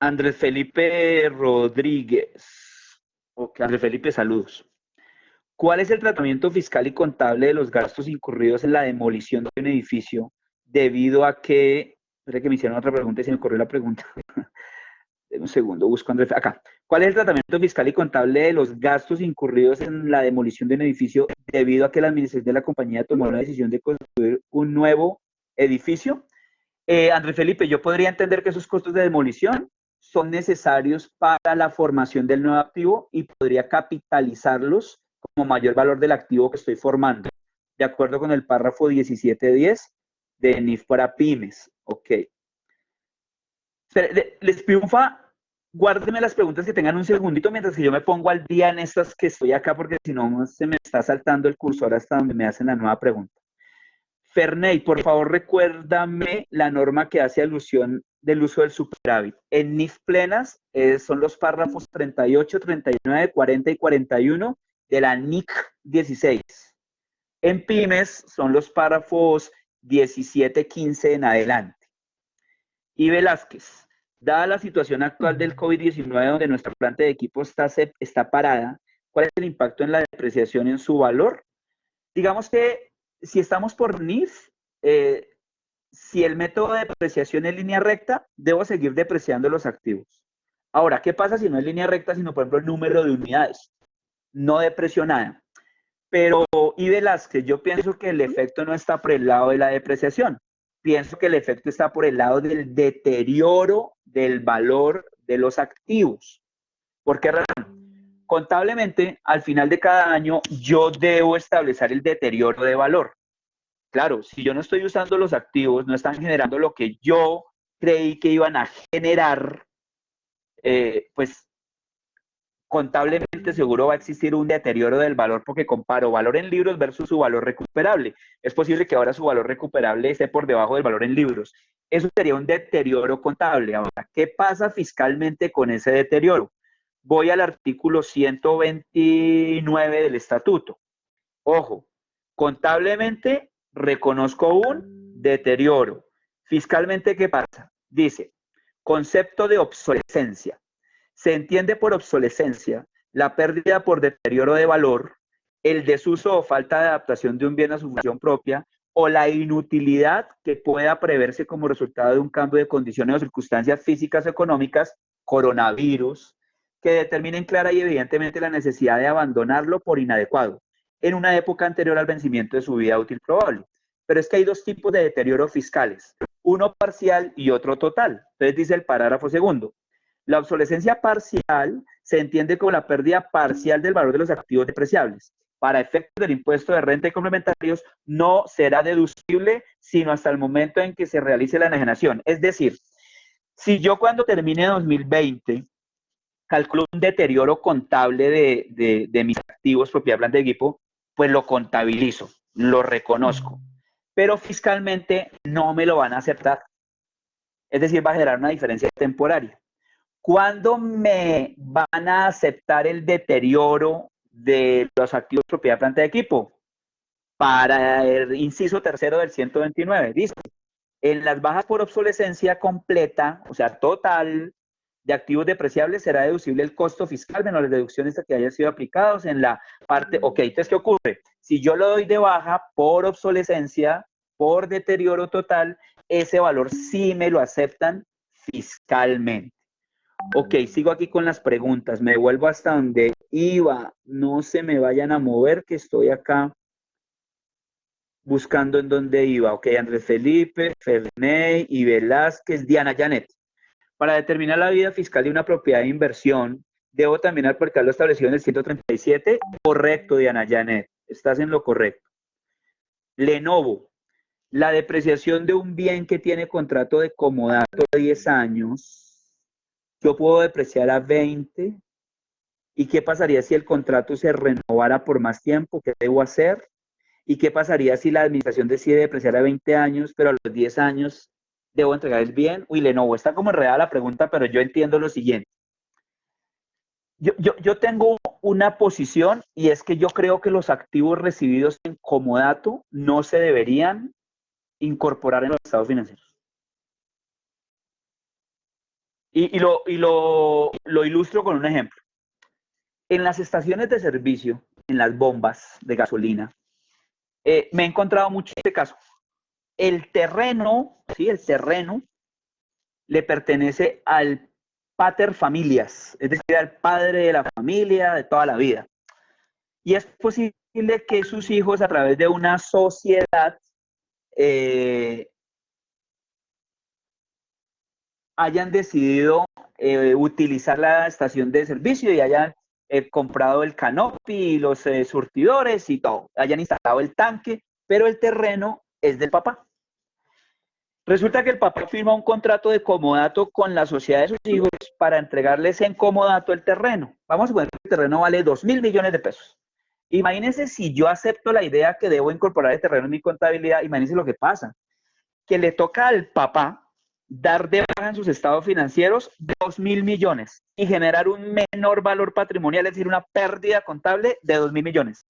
Speaker 1: Andrés Felipe Rodríguez. Ok, Andrés Felipe, saludos. ¿Cuál es el tratamiento fiscal y contable de los gastos incurridos en la demolición de un edificio debido a que... Espera que me hicieron otra pregunta y se me ocurrió la pregunta. Deme un segundo, busco Andrés. Acá. ¿Cuál es el tratamiento fiscal y contable de los gastos incurridos en la demolición de un edificio debido a que la administración de la compañía tomó la decisión de construir un nuevo edificio? Andrés Felipe, yo podría entender que esos costos de demolición son necesarios para la formación del nuevo activo y podría capitalizarlos como mayor valor del activo que estoy formando. de acuerdo con el párrafo 1710 de NIF para pymes. Ok. Les pido un favor, guárdenme las preguntas que tengan un segundito mientras que yo me pongo al día en estas que estoy acá, porque si no se me está saltando el cursor hasta donde me hacen la nueva pregunta. Ferney, por favor, recuérdame la norma que hace alusión del uso del superávit. En NIF plenas son los párrafos 38, 39, 40 y 41 de la NIC 16. En pymes son los párrafos 17, 15 en adelante. Y Velázquez, dada la situación actual del COVID-19 donde nuestra planta de equipo está parada, ¿cuál es el impacto en la depreciación en su valor? Digamos que si estamos por NIF, si el método de depreciación es línea recta, debo seguir depreciando los activos. Ahora, ¿qué pasa si no es línea recta, sino por ejemplo el número de unidades? No deprecio nada. Pero, y Velázquez, yo pienso que el efecto no está por el lado de la depreciación. Pienso que el efecto está por el lado del deterioro del valor de los activos. ¿Por qué razón? Contablemente, al final de cada año, yo debo establecer el deterioro de valor. Claro, si yo no estoy usando los activos, no están generando lo que yo creí que iban a generar, pues contablemente seguro va a existir un deterioro del valor porque comparo valor en libros versus su valor recuperable. Es posible que ahora su valor recuperable esté por debajo del valor en libros. Eso sería un deterioro contable. Ahora, ¿qué pasa fiscalmente con ese deterioro? Voy al artículo 129 del estatuto. Ojo, contablemente reconozco un deterioro. Fiscalmente, ¿qué pasa? Dice, concepto de obsolescencia. Se entiende por obsolescencia la pérdida por deterioro de valor, el desuso o falta de adaptación de un bien a su función propia o la inutilidad que pueda preverse como resultado de un cambio de condiciones o circunstancias físicas o económicas, coronavirus, que determinen clara y evidentemente la necesidad de abandonarlo por inadecuado en una época anterior al vencimiento de su vida útil probable. Pero es que hay dos tipos de deterioro fiscales, uno parcial y otro total. Entonces dice el parágrafo segundo. La obsolescencia parcial se entiende como la pérdida parcial del valor de los activos depreciables. Para efectos del impuesto de renta y complementarios, no será deducible sino hasta el momento en que se realice la enajenación. Es decir, si yo cuando termine 2020 calculo un deterioro contable de mis activos, propiedad, planta de equipo, pues lo contabilizo, lo reconozco. Pero fiscalmente no me lo van a aceptar. Es decir, va a generar una diferencia temporaria. ¿Cuándo me van a aceptar el deterioro de los activos propiedad planta de equipo? Para el inciso tercero del 129, dice, en las bajas por obsolescencia completa, o sea, total de activos depreciables, será deducible el costo fiscal menos las deducciones que hayan sido aplicados en la parte, ok, entonces, ¿qué ocurre? Si yo lo doy de baja por obsolescencia, por deterioro total, ese valor sí me lo aceptan fiscalmente. Ok, sigo aquí con las preguntas. Me devuelvo hasta donde iba. No se me vayan a mover, que estoy acá buscando en dónde iba. Ok, Andrés Felipe, Ferney y Velázquez, Diana Janet. Para determinar la vida fiscal de una propiedad de inversión, debo también aplicar lo establecido en el 137. Correcto, Diana Janet. Estás en lo correcto. Lenovo. La depreciación de un bien que tiene contrato de comodato de 10 años. Yo puedo depreciar a 20. ¿Y qué pasaría si el contrato se renovara por más tiempo? ¿Qué debo hacer? ¿Y qué pasaría si la administración decide depreciar a 20 años, pero a los 10 años debo entregar el bien? Uy, Lenovo, está como enredada la pregunta, pero yo entiendo lo siguiente. Yo tengo una posición y es que yo creo que los activos recibidos en comodato no se deberían incorporar en los estados financieros. Lo ilustro con un ejemplo. En las estaciones de servicio, en las bombas de gasolina, me he encontrado mucho este caso. El terreno, ¿sí? El terreno le pertenece al pater familias, es decir, al padre de la familia de toda la vida. Y es posible que sus hijos, a través de una sociedad, hayan decidido utilizar la estación de servicio y hayan comprado el canopy y los surtidores y todo, hayan instalado el tanque pero el terreno es del papá. Resulta que el papá firma un contrato de comodato con la sociedad de sus hijos para entregarles en comodato el terreno. Vamos a suponer que el terreno vale 2.000 millones de pesos. Imagínense si yo acepto la idea que debo incorporar el terreno en mi contabilidad, imagínense lo que pasa, que le toca al papá dar de baja en sus estados financieros 2.000 millones y generar un menor valor patrimonial, es decir, una pérdida contable de 2.000 millones.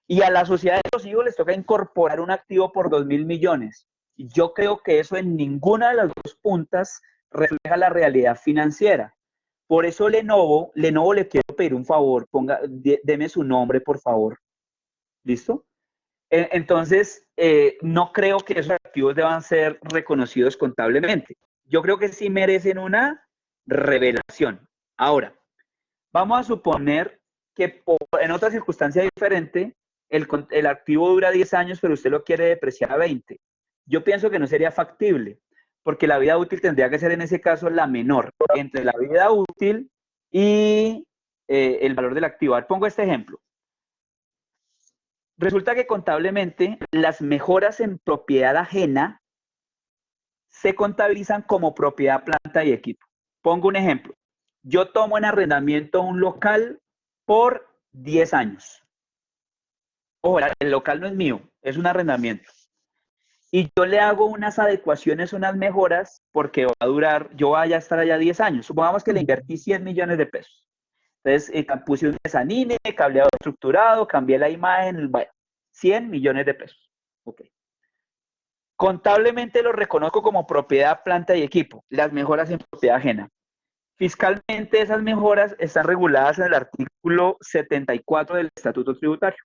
Speaker 1: Y a la sociedad de los hijos les toca incorporar un activo por 2.000 millones. Yo creo que eso en ninguna de las dos puntas refleja la realidad financiera. Por eso Lenovo le quiero pedir un favor, deme su nombre, por favor. ¿Listo? Entonces, no creo que esos activos deban ser reconocidos contablemente. Yo creo que sí merecen una revelación. Ahora, vamos a suponer que en otra circunstancia diferente, el activo dura 10 años, pero usted lo quiere depreciar a 20. Yo pienso que no sería factible, porque la vida útil tendría que ser en ese caso la menor entre la vida útil y el valor del activo. A ver, pongo este ejemplo. Resulta que contablemente las mejoras en propiedad ajena se contabilizan como propiedad, planta y equipo. Pongo un ejemplo. Yo tomo en arrendamiento un local por 10 años. Ojo, el local no es mío, es un arrendamiento. Y yo le hago unas adecuaciones, unas mejoras, porque va a durar, yo vaya a estar allá 10 años. Supongamos que le invertí 100 millones de pesos. Entonces, puse un mezanine, cableado estructurado, cambié la imagen, bueno, 100 millones de pesos. Ok. Contablemente lo reconozco como propiedad, planta y equipo, las mejoras en propiedad ajena. Fiscalmente esas mejoras están reguladas en el artículo 74 del Estatuto Tributario.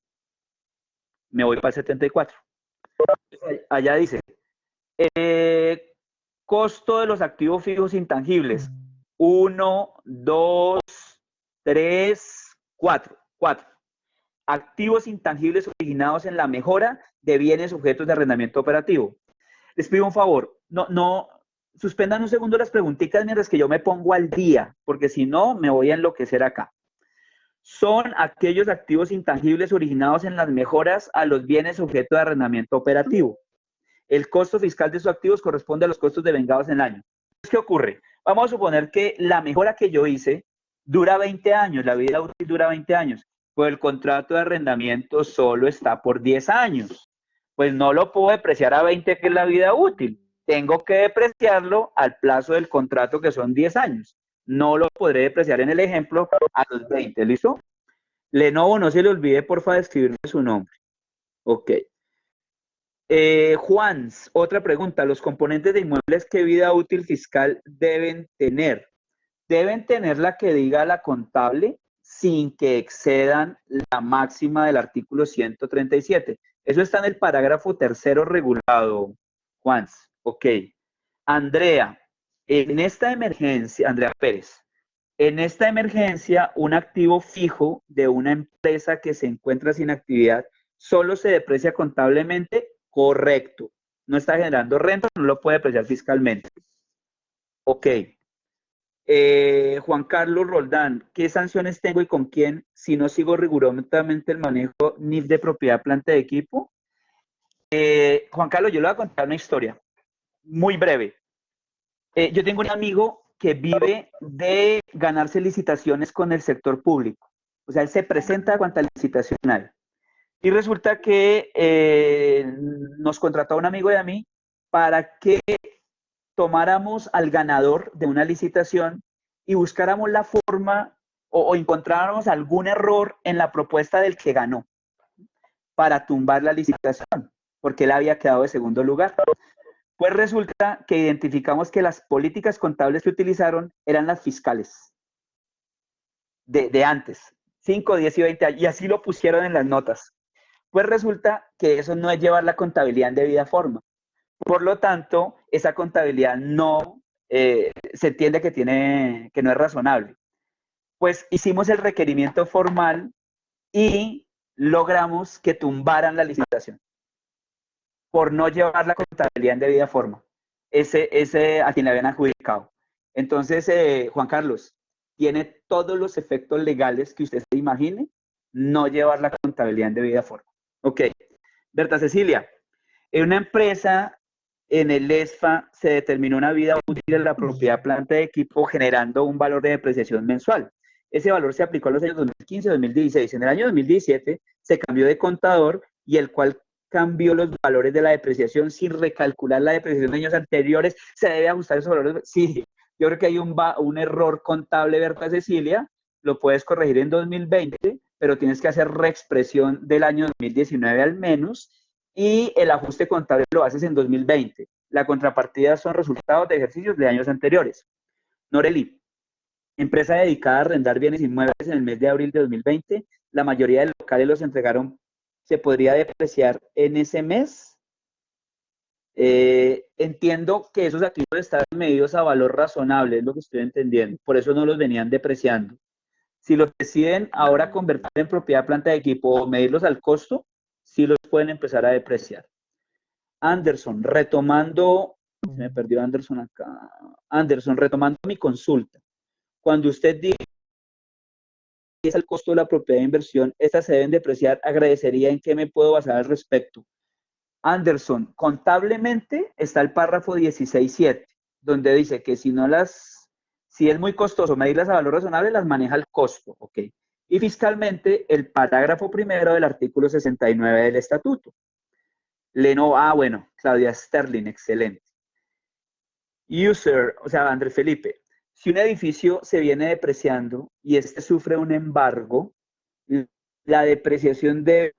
Speaker 1: Me voy para el 74. Allá dice, costo de los activos fijos intangibles, 1, 2, 3, 4. Activos intangibles originados en la mejora de bienes sujetos de arrendamiento operativo. Les pido un favor, no suspendan un segundo las preguntitas mientras que yo me pongo al día, porque si no me voy a enloquecer acá. Son aquellos activos intangibles originados en las mejoras a los bienes sujetos de arrendamiento operativo. El costo fiscal de esos activos corresponde a los costos devengados en el año. ¿Qué ocurre? Vamos a suponer que la mejora que yo hice dura 20 años, la vida útil dura 20 años, pues el contrato de arrendamiento solo está por 10 años. Pues no lo puedo depreciar a 20, que es la vida útil. Tengo que depreciarlo al plazo del contrato, que son 10 años. No lo podré depreciar en el ejemplo a los 20, ¿listo? Lenovo, no se le olvide, porfa, de escribirme su nombre. Ok. Juans, otra pregunta. ¿Los componentes de inmuebles qué vida útil fiscal deben tener? Deben tener la que diga la contable sin que excedan la máxima del artículo 137. Eso está en el parágrafo tercero regulado, Juans. Ok. Andrea, en esta emergencia, Andrea Pérez, en esta emergencia, un activo fijo de una empresa que se encuentra sin actividad solo se deprecia contablemente. Correcto. No está generando renta, no lo puede depreciar fiscalmente. Ok. Juan Carlos Roldán, ¿qué sanciones tengo y con quién si no sigo rigurosamente el manejo NIF de propiedad, planta de equipo? Juan Carlos, yo le voy a contar una historia muy breve. Yo tengo un amigo que vive de ganarse licitaciones con el sector público. O sea, él se presenta a cuanta licitación hay. Y resulta que nos contrató a un amigo y a mí para que tomáramos al ganador de una licitación y buscáramos la forma o encontráramos algún error en la propuesta del que ganó para tumbar la licitación, porque él había quedado de segundo lugar. Pues resulta que identificamos que las políticas contables que utilizaron eran las fiscales de antes, 5, 10 y 20 años, y así lo pusieron en las notas. Pues resulta que eso no es llevar la contabilidad en debida forma. Por lo tanto, esa contabilidad no se entiende que no es razonable. Pues hicimos el requerimiento formal y logramos que tumbaran la licitación por no llevar la contabilidad en debida forma. Ese a quien le habían adjudicado. Entonces, Juan Carlos, tiene todos los efectos legales que usted se imagine no llevar la contabilidad en debida forma. Ok. Berta Cecilia, En una empresa, en el ESFA, se determinó una vida útil de la propiedad planta de equipo generando un valor de depreciación mensual. Ese valor se aplicó a los años 2015 y 2016. En el año 2017 se cambió de contador y el cual cambió los valores de la depreciación sin recalcular la depreciación de años anteriores. ¿Se debe ajustar esos valores? Sí, yo creo que hay un error contable, Berta Cecilia, lo puedes corregir en 2020, pero tienes que hacer reexpresión del año 2019 al menos, y el ajuste contable lo haces en 2020. La contrapartida son resultados de ejercicios de años anteriores. Noreli, empresa dedicada a arrendar bienes inmuebles en el mes de abril de 2020, la mayoría de locales los entregaron, ¿se podría depreciar en ese mes? Entiendo que esos activos estaban medidos a valor razonable, es lo que estoy entendiendo, por eso no los venían depreciando. Si los deciden ahora convertir en propiedad planta de equipo o medirlos al costo, sí los pueden empezar a depreciar. Anderson, retomando, se me perdió Anderson acá. Anderson, retomando mi consulta. Cuando usted dice que es el costo de la propiedad de inversión, estas se deben depreciar, agradecería en qué me puedo basar al respecto. Anderson, contablemente está el párrafo 16.7, donde dice que si es muy costoso medirlas a valor razonable, las maneja el costo, ¿ok? Y fiscalmente, el parágrafo primero del artículo 69 del estatuto. Bueno, Claudia Sterling, excelente. User, o sea, Andrés Felipe, si un edificio se viene depreciando y este sufre un embargo, la depreciación debe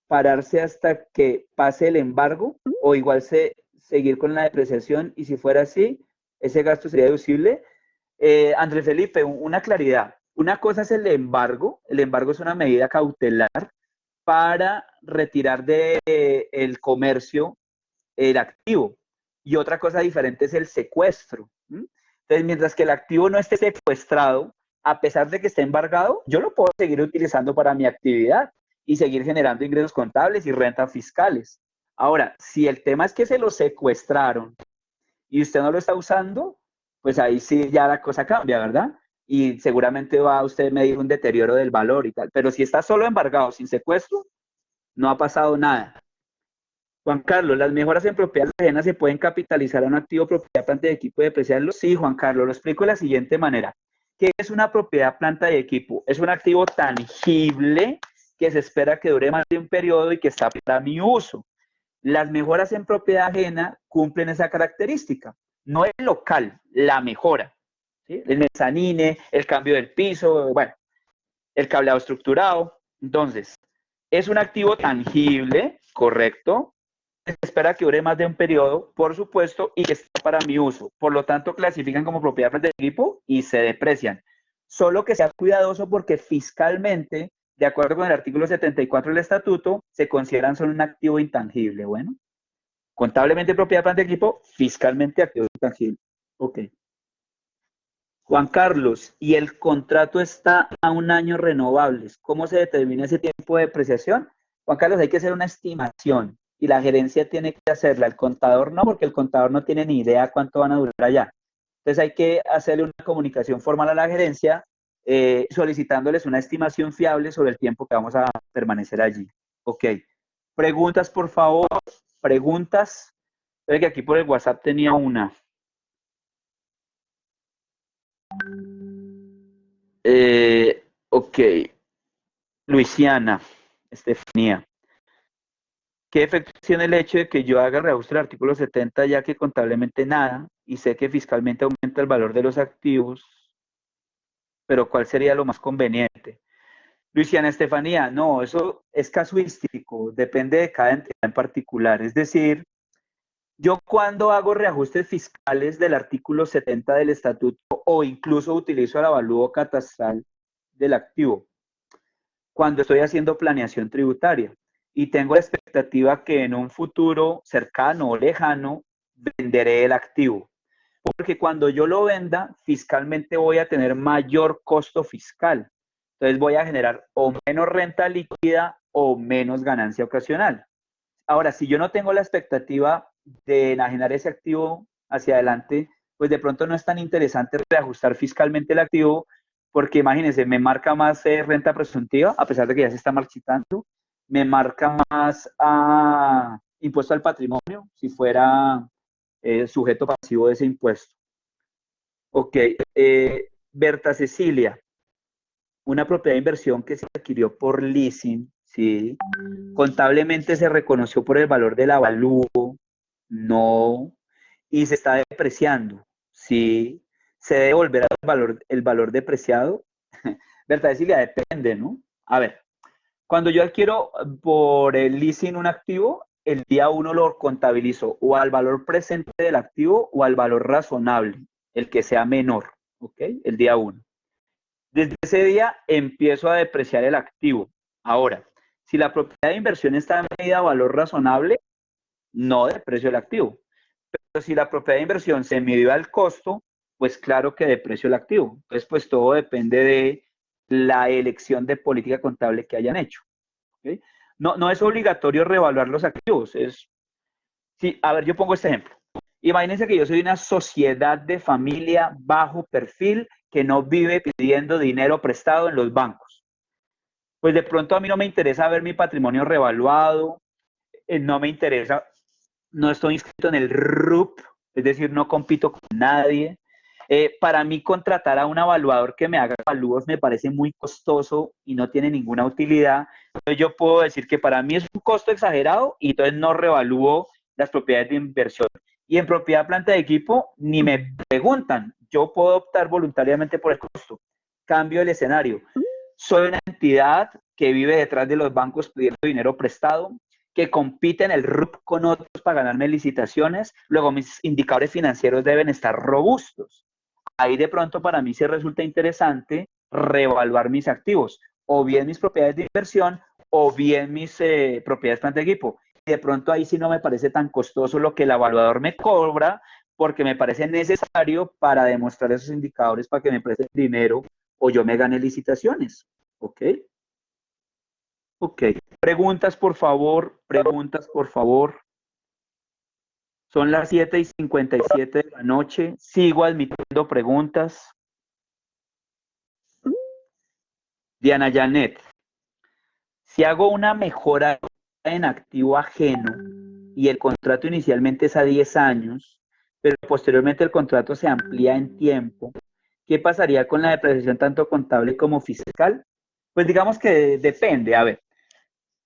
Speaker 1: pararse hasta que pase el embargo o igual seguir con la depreciación, y si fuera así, ese gasto sería deducible. Andrés Felipe, una claridad. Una cosa es el embargo es una medida cautelar para retirar del comercio el activo. Y otra cosa diferente es el secuestro. Entonces, mientras que el activo no esté secuestrado, a pesar de que esté embargado, yo lo puedo seguir utilizando para mi actividad y seguir generando ingresos contables y rentas fiscales. Ahora, si el tema es que se lo secuestraron y usted no lo está usando, pues ahí sí ya la cosa cambia, ¿verdad? Y seguramente va a usted medir un deterioro del valor y tal. Pero si está solo embargado, sin secuestro, no ha pasado nada. Juan Carlos, ¿las mejoras en propiedad ajena se pueden capitalizar a un activo propiedad planta de equipo y depreciarlo? Sí, Juan Carlos, lo explico de la siguiente manera. ¿Qué es una propiedad planta de equipo? Es un activo tangible que se espera que dure más de un periodo y que está para mi uso. Las mejoras en propiedad ajena cumplen esa característica. No el local, la mejora. ¿Sí? El mezanine, el cambio del piso, bueno, el cableado estructurado. Entonces, es un activo tangible, correcto, se espera que dure más de un periodo, por supuesto, y que está para mi uso. Por lo tanto, clasifican como propiedad de equipo y se deprecian. Solo que sea cuidadoso porque fiscalmente, de acuerdo con el artículo 74 del estatuto, se consideran solo un activo intangible. Bueno, contablemente propiedad de equipo, fiscalmente activo intangible. Ok. Juan Carlos, y el contrato está a un año renovables. ¿Cómo se determina ese tiempo de depreciación? Juan Carlos, hay que hacer una estimación y la gerencia tiene que hacerla. El contador no, porque el contador no tiene ni idea cuánto van a durar allá. Entonces hay que hacerle una comunicación formal a la gerencia solicitándoles una estimación fiable sobre el tiempo que vamos a permanecer allí. Ok. Preguntas, por favor. Preguntas. Creo que aquí por el WhatsApp tenía una. Ok. Luisiana, Estefanía. ¿Qué efecto tiene el hecho de que yo haga reajuste del artículo 70 ya que contablemente nada y sé que fiscalmente aumenta el valor de los activos? Pero ¿cuál sería lo más conveniente? Luisiana Estefanía, no, eso es casuístico, depende de cada entidad en particular. Es decir, yo cuando hago reajustes fiscales del artículo 70 del estatuto o incluso utilizo el avalúo catastral del activo, cuando estoy haciendo planeación tributaria y tengo la expectativa que en un futuro cercano o lejano venderé el activo. Porque cuando yo lo venda, fiscalmente voy a tener mayor costo fiscal. Entonces voy a generar o menos renta líquida o menos ganancia ocasional. Ahora, si yo no tengo la expectativa de enajenar ese activo hacia adelante, pues de pronto no es tan interesante reajustar fiscalmente el activo, porque imagínense, me marca más renta presuntiva, a pesar de que ya se está marchitando, me marca más impuesto al patrimonio, si fuera sujeto pasivo de ese impuesto. Ok, Berta Cecilia, una propiedad de inversión que se adquirió por leasing, ¿sí? Contablemente se reconoció por el valor del avalúo, no, y se está depreciando, ¿sí? ¿Se debe devolver el valor depreciado? Berta Cecilia, depende, ¿no? A ver, cuando yo adquiero por el leasing un activo, el día uno lo contabilizo o al valor presente del activo o al valor razonable, el que sea menor, ¿ok? El día uno. Desde ese día empiezo a depreciar el activo. Ahora, si la propiedad de inversión está medida a valor razonable, no deprecio el activo. Pero si la propiedad de inversión se midió al costo, pues claro que deprecio el activo. Entonces, pues todo depende de la elección de política contable que hayan hecho. ¿Okay? No, no es obligatorio revaluar los activos. Sí, a ver, yo pongo este ejemplo. Imagínense que yo soy una sociedad de familia bajo perfil que no vive pidiendo dinero prestado en los bancos. Pues de pronto a mí no me interesa ver mi patrimonio revaluado, no me interesa, no estoy inscrito en el RUP, es decir, no compito con nadie. Para mí contratar a un evaluador que me haga evalúos me parece muy costoso y no tiene ninguna utilidad. Entonces yo puedo decir que para mí es un costo exagerado y entonces no revalúo las propiedades de inversión. Y en propiedad planta de equipo ni me preguntan, yo puedo optar voluntariamente por el costo. Cambio el escenario. Soy una entidad que vive detrás de los bancos pidiendo dinero prestado, que compite en el RUP con otros para ganarme licitaciones, luego mis indicadores financieros deben estar robustos. Ahí de pronto para mí sí resulta interesante reevaluar mis activos, o bien mis propiedades de inversión, o bien mis propiedades planta de equipo. Y de pronto ahí sí no me parece tan costoso lo que el evaluador me cobra, porque me parece necesario para demostrar esos indicadores para que me presten dinero o yo me gane licitaciones. ¿Ok? Ok. Preguntas, por favor. Preguntas, por favor. Son las 7:57 de la noche. Sigo admitiendo preguntas. Diana Janet, si hago una mejora en activo ajeno y el contrato inicialmente es a 10 años, pero posteriormente el contrato se amplía en tiempo, ¿qué pasaría con la depreciación tanto contable como fiscal? Pues digamos que depende. A ver,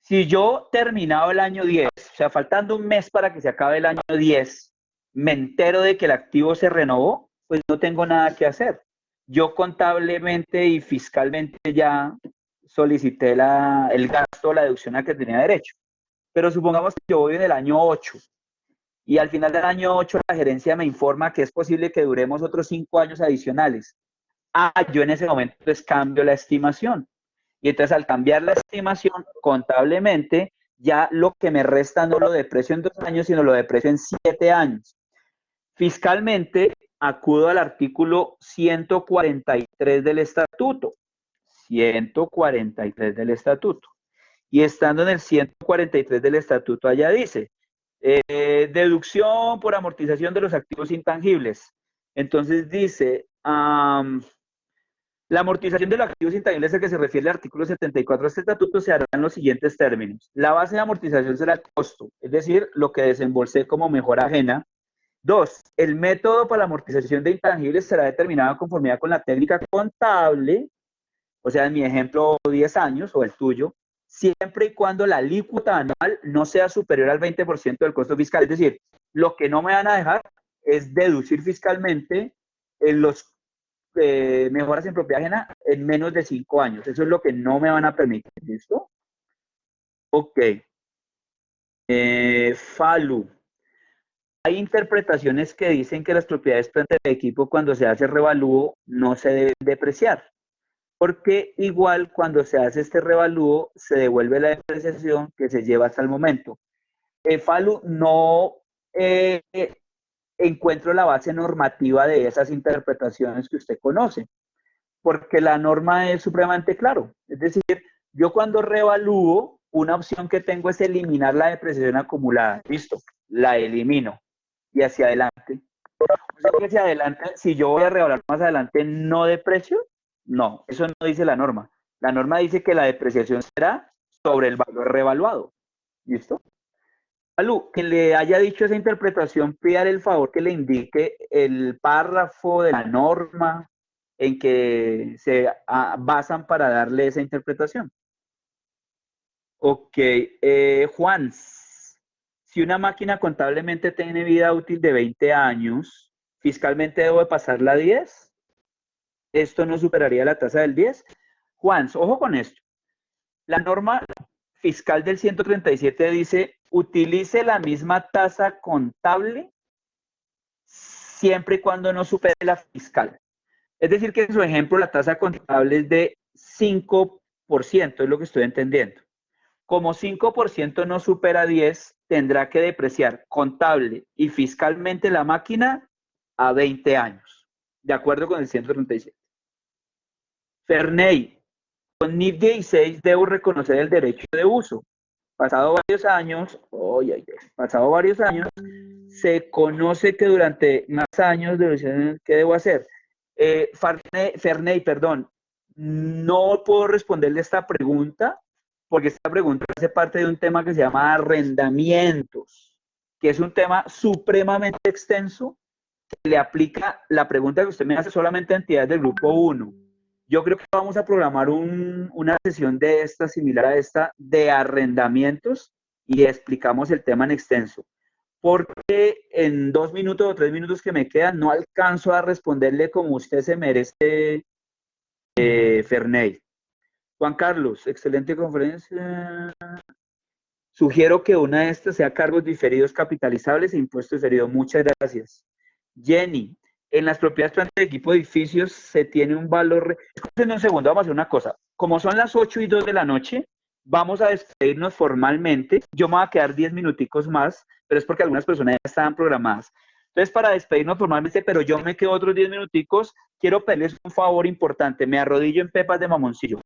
Speaker 1: si yo terminado el año 10, o sea, faltando un mes para que se acabe el año 10, me entero de que el activo se renovó, pues no tengo nada que hacer. Yo contablemente y fiscalmente ya solicité el gasto, la deducción a que tenía derecho. Pero supongamos que yo voy en el año 8 y al final del año 8 la gerencia me informa que es posible que duremos otros 5 años adicionales. Yo en ese momento pues cambio la estimación. Y entonces al cambiar la estimación contablemente, ya lo que me resta no lo deprecio en 2 años, sino lo deprecio en 7 años. Fiscalmente, acudo al artículo 143 del estatuto. 143 del estatuto. Y estando en el 143 del estatuto, allá dice, deducción por amortización de los activos intangibles. Entonces dice, la amortización de los activos intangibles a que se refiere el artículo 74 de este estatuto se hará en los siguientes términos. La base de amortización será el costo, es decir, lo que desembolsé como mejora ajena. Dos, el método para la amortización de intangibles será determinado en conformidad con la técnica contable, o sea, en mi ejemplo 10 años o el tuyo, siempre y cuando la alícuota anual no sea superior al 20% del costo fiscal. Es decir, lo que no me van a dejar es deducir fiscalmente en los mejoras en propiedad ajena en menos de 5 años. Eso es lo que no me van a permitir. ¿Listo? Ok. Falu. Hay interpretaciones que dicen que las propiedades planta de equipo cuando se hace revalúo no se deben depreciar. Porque igual cuando se hace este revalúo se devuelve la depreciación que se lleva hasta el momento. Falu, no encuentro la base normativa de esas interpretaciones que usted conoce. Porque la norma es supremamente claro. Es decir, yo cuando revalúo, una opción que tengo es eliminar la depreciación acumulada. Listo, la elimino. Y hacia adelante. O sea que hacia adelante, si yo voy a revaluar más adelante, ¿no deprecio? No, eso no dice la norma. La norma dice que la depreciación será sobre el valor revaluado. ¿Listo? Alú, que le haya dicho esa interpretación, pídale el favor que le indique el párrafo de la norma en que se basan para darle esa interpretación. Ok, Juan, si una máquina contablemente tiene vida útil de 20 años, fiscalmente debo de pasarla a 10. Esto no superaría la tasa del 10. Juan, ojo con esto. La norma fiscal del 137 dice, utilice la misma tasa contable siempre y cuando no supere la fiscal. Es decir, que en su ejemplo la tasa contable es de 5%, es lo que estoy entendiendo. Como 5% no supera 10, tendrá que depreciar contable y fiscalmente la máquina a 20 años, de acuerdo con el 137. Ferney, con NIF 16 debo reconocer el derecho de uso. Pasado varios años, se conoce que durante más años, ¿qué debo hacer? Ferney, perdón, no puedo responderle esta pregunta porque esta pregunta hace parte de un tema que se llama arrendamientos, que es un tema supremamente extenso que le aplica la pregunta que usted me hace solamente a entidades del grupo 1. Yo creo que vamos a programar una sesión de esta, similar a esta, de arrendamientos y explicamos el tema en extenso. Porque en 2 minutos o 3 minutos que me quedan no alcanzo a responderle como usted se merece, Ferney. Juan Carlos, excelente conferencia. Sugiero que una de estas sea cargos diferidos capitalizables e impuestos diferidos. Muchas gracias. Jenny, en las propiedades plantas de equipo de edificios se tiene un valor. Escuchen un segundo, vamos a hacer una cosa. Como son las 8:02 de la noche, vamos a despedirnos formalmente. Yo me voy a quedar 10 minuticos más, pero es porque algunas personas ya estaban programadas. Entonces, para despedirnos formalmente, pero yo me quedo otros 10 minuticos, quiero pedirles un favor importante. Me arrodillo en pepas de mamoncillo.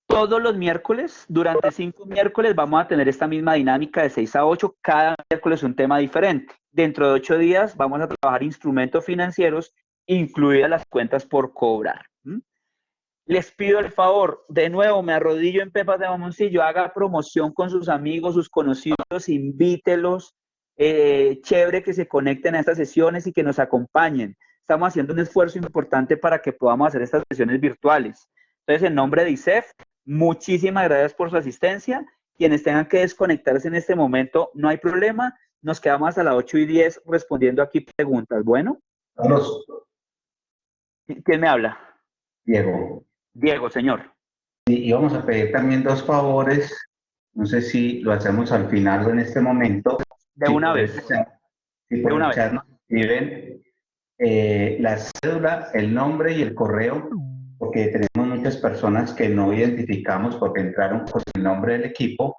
Speaker 1: Todos los miércoles, durante 5 miércoles, vamos a tener esta misma dinámica de 6 a 8, cada miércoles un tema diferente. Dentro de 8 días vamos a trabajar instrumentos financieros, incluidas las cuentas por cobrar. Les pido el favor, de nuevo, me arrodillo en pepas de mamoncillo, haga promoción con sus amigos, sus conocidos, invítelos, chévere que se conecten a estas sesiones y que nos acompañen. Estamos haciendo un esfuerzo importante para que podamos hacer estas sesiones virtuales. Entonces, en nombre de ISEF, muchísimas gracias por su asistencia. Quienes tengan que desconectarse en este momento, no hay problema. Nos quedamos hasta las 8:10 respondiendo aquí preguntas. Bueno.
Speaker 2: Carlos.
Speaker 1: ¿Quién me habla?
Speaker 2: Diego.
Speaker 1: Diego, señor.
Speaker 2: Y vamos a pedir también 2 favores. No sé si lo hacemos al final o en este momento.
Speaker 1: De una vez.
Speaker 2: Si por el chat nos escriben la cédula, el nombre y el correo, porque tenemos muchas personas que no identificamos porque entraron con el nombre del equipo.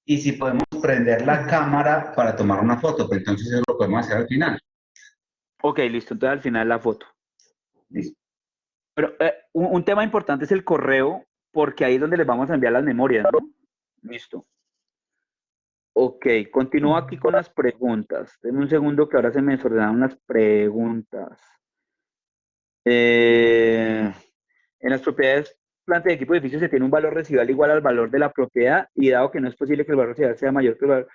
Speaker 2: Y si podemos prender la cámara para tomar una foto, pues entonces eso lo podemos hacer al final.
Speaker 1: Ok, listo. Entonces al final la foto.
Speaker 2: Listo.
Speaker 1: Pero un tema importante es el correo, porque ahí es donde les vamos a enviar las memorias, ¿no? Listo. Ok, continúo aquí con las preguntas. Denme un segundo que ahora se me desordenaron las preguntas. En las propiedades, planta de equipo de edificio se tiene un valor residual igual al valor de la propiedad y dado que no es posible que el valor residual sea mayor que el valor.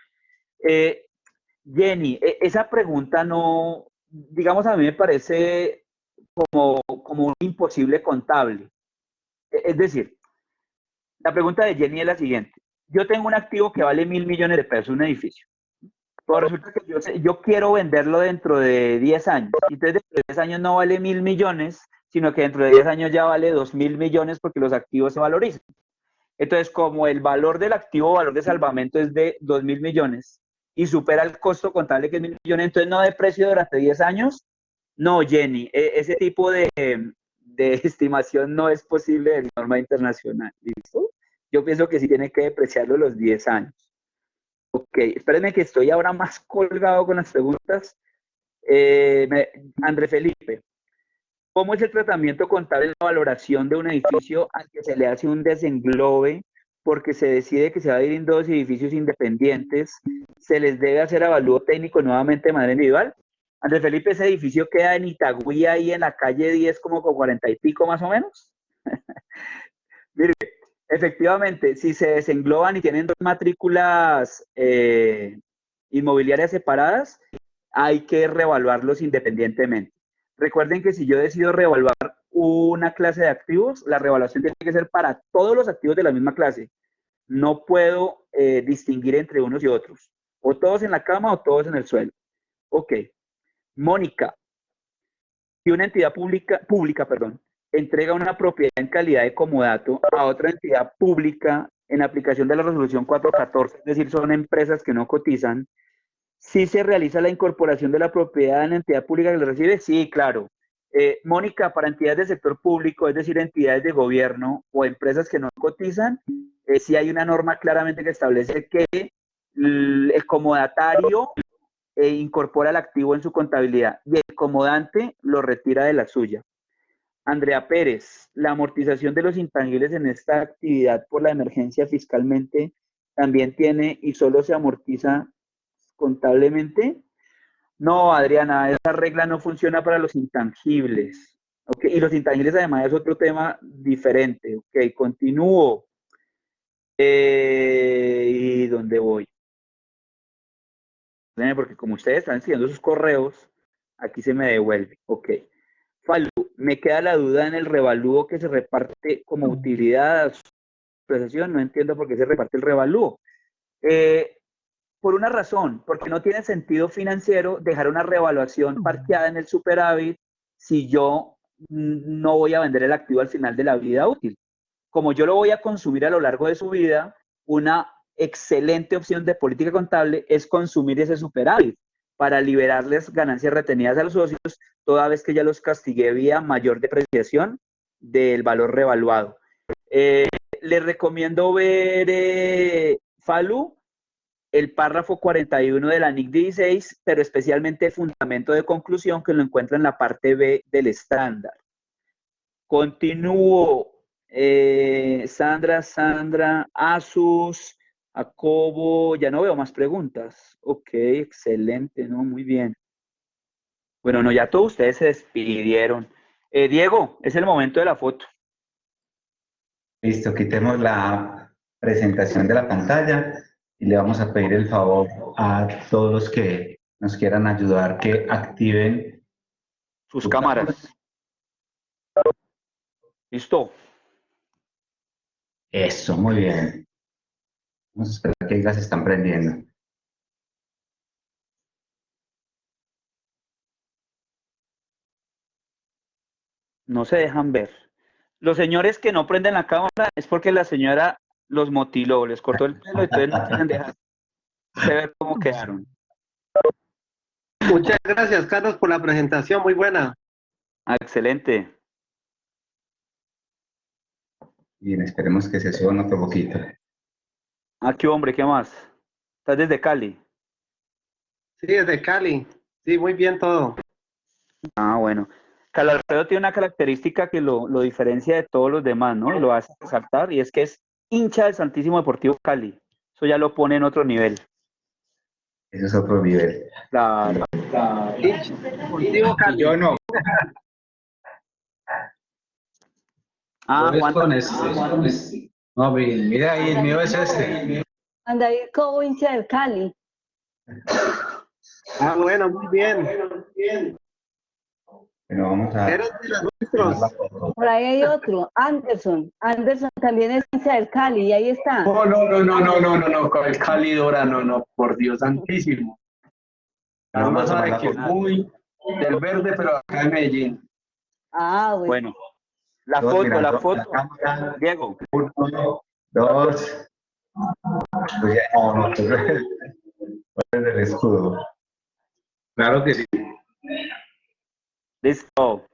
Speaker 1: Jenny, esa pregunta no, digamos, a mí me parece como un imposible contable. Es decir, la pregunta de Jenny es la siguiente. Yo tengo un activo que vale 1.000 millones de pesos, un edificio. Pero resulta que yo quiero venderlo dentro de 10 años. Entonces, dentro de 10 años no vale 1.000 millones, sino que dentro de 10 años ya vale 2.000 millones porque los activos se valorizan. Entonces, como el valor del activo o valor de salvamento es de 2.000 millones y supera el costo contable que es 1.000 millones, entonces no de precio durante 10 años. No, Jenny, ese tipo de estimación no es posible de norma internacional. ¿Listo? Yo pienso que sí tiene que depreciarlo los 10 años. Ok, espérenme que estoy ahora más colgado con las preguntas. André Felipe, ¿cómo es el tratamiento contable en la valoración de un edificio al que se le hace un desenglobe porque se decide que se va a ir en 2 edificios independientes? ¿Se les debe hacer avalúo técnico nuevamente de manera individual? Andrés Felipe, ese edificio queda en Itagüí, ahí en la calle 10, como con 40 y pico más o menos. Mire, efectivamente, si se desengloban y tienen dos matrículas inmobiliarias separadas, hay que reevaluarlos independientemente. Recuerden que si yo decido reevaluar una clase de activos, la reevaluación tiene que ser para todos los activos de la misma clase. No puedo distinguir entre unos y otros. O todos en la cama o todos en el suelo. Ok. Mónica, si una entidad pública, entrega una propiedad en calidad de comodato a otra entidad pública en aplicación de la resolución 414, es decir, son empresas que no cotizan, ¿sí se realiza la incorporación de la propiedad en la entidad pública que le recibe? Sí, claro. Mónica, para entidades del sector público, es decir, entidades de gobierno o empresas que no cotizan, sí hay una norma claramente que establece que el comodatario incorpora el activo en su contabilidad y el comodante lo retira de la suya. Andrea Pérez, la amortización de los intangibles en esta actividad por la emergencia fiscalmente también tiene y solo se amortiza contablemente. No, Adriana, esa regla no funciona para los intangibles. Okay. Y los intangibles además es otro tema diferente. Ok, continúo. ¿Y dónde voy? Porque como ustedes están siguiendo sus correos, aquí se me devuelve. Ok. Falu, me queda la duda en el revalúo que se reparte como utilidad a su prestación. No entiendo por qué se reparte el revalúo. Por una razón, porque no tiene sentido financiero dejar una revaluación parqueada en el superávit si yo no voy a vender el activo al final de la vida útil. Como yo lo voy a consumir a lo largo de su vida, una excelente opción de política contable es consumir ese superávit para liberarles ganancias retenidas a los socios toda vez que ya los castigué vía mayor depreciación del valor revaluado. Les recomiendo ver Falu, el párrafo 41 de la NIC 16, pero especialmente el fundamento de conclusión que lo encuentra en la parte B del estándar. Continúo. Sandra, Asus, Acobo, ya no veo más preguntas. Ok, excelente, ¿no? Muy bien. Bueno, no, ya todos ustedes se despidieron. Diego, es el momento de la foto.
Speaker 2: Listo, quitemos la presentación de la pantalla y le vamos a pedir el favor a todos los que nos quieran ayudar que activen
Speaker 1: sus cámaras. ¿Listo?
Speaker 2: Eso, muy bien. Vamos a esperar que ellas se están prendiendo.
Speaker 1: No se dejan ver. Los señores que no prenden la cámara es porque la señora los motiló, les cortó el pelo y entonces no quieren dejar de ver cómo quedaron.
Speaker 3: Muchas gracias, Carlos, por la presentación, muy buena.
Speaker 1: Ah, excelente.
Speaker 2: Bien, esperemos que se suban otro poquito.
Speaker 1: Ah, qué hombre, ¿qué más? ¿Estás desde Cali?
Speaker 3: Sí, desde Cali. Sí, muy bien todo.
Speaker 1: Ah, bueno. Carlos Alfredo tiene una característica que lo diferencia de todos los demás, ¿no? Y lo hace resaltar, y es que es hincha del Santísimo Deportivo Cali. Eso ya lo pone en otro nivel.
Speaker 2: Ese es otro nivel.
Speaker 1: Claro.
Speaker 3: Deportivo Cali.
Speaker 4: Yo no.
Speaker 1: Ah,
Speaker 4: Yo es
Speaker 1: Juan.
Speaker 4: con este. No, mira ahí, el mío es este.
Speaker 5: Anda ahí como hincha del Cali.
Speaker 3: Ah, bueno, muy bien.
Speaker 2: Bueno, vamos a...
Speaker 3: Eres de los nuestros.
Speaker 5: Por ahí hay otro, Anderson. Anderson también es hincha del Cali y ahí está.
Speaker 4: No, con el Cali Dora, no, por Dios santísimo. Carlos sabe que es muy del verde, pero acá en Medellín.
Speaker 5: Ah, bueno.
Speaker 1: Bueno, la foto.
Speaker 2: cámara.
Speaker 1: Diego.
Speaker 2: 1, 2. Pues ya, no, el escudo.
Speaker 4: Claro que sí.
Speaker 1: Listo.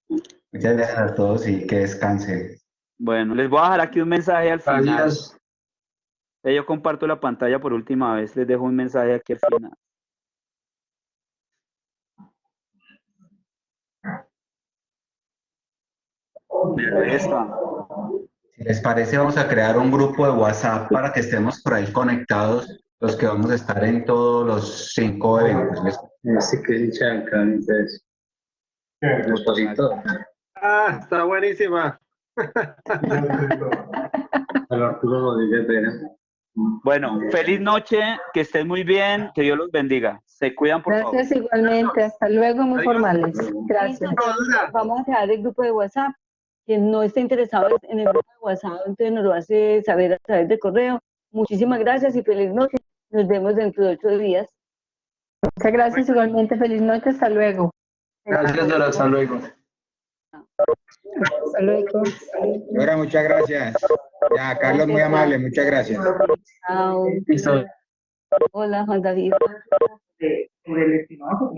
Speaker 2: Muchas gracias a todos y que descansen.
Speaker 1: Bueno, les voy a dejar aquí un mensaje al final.
Speaker 4: Gracias.
Speaker 1: Yo comparto la pantalla por última vez. Les dejo un mensaje aquí al final.
Speaker 2: Si les parece, vamos a crear un grupo de WhatsApp para que estemos por ahí conectados, los que vamos a estar en todos los 5 eventos.
Speaker 4: Este que es hincha del Cali, entonces.
Speaker 3: Ah, está buenísima.
Speaker 1: Bueno, feliz noche, que estén muy bien, que Dios los bendiga. Se cuidan, por favor.
Speaker 5: Gracias igualmente. Hasta luego, muy formales. Gracias.
Speaker 3: Dura.
Speaker 5: Vamos a crear el grupo de WhatsApp. Quien no esté interesado en el grupo de WhatsApp, entonces nos lo hace saber a través de correo. Muchísimas gracias y feliz noche. Nos vemos dentro de 8 días. Muchas gracias igualmente. Feliz noche. Hasta luego.
Speaker 4: Gracias, Dora, hasta luego.
Speaker 5: Hasta luego.
Speaker 6: Dora, muchas gracias. Ya, Carlos, muy amable, muchas gracias.
Speaker 5: Chao.
Speaker 4: Listo.
Speaker 5: Hola, Juan David.
Speaker 7: Sobre el estimado.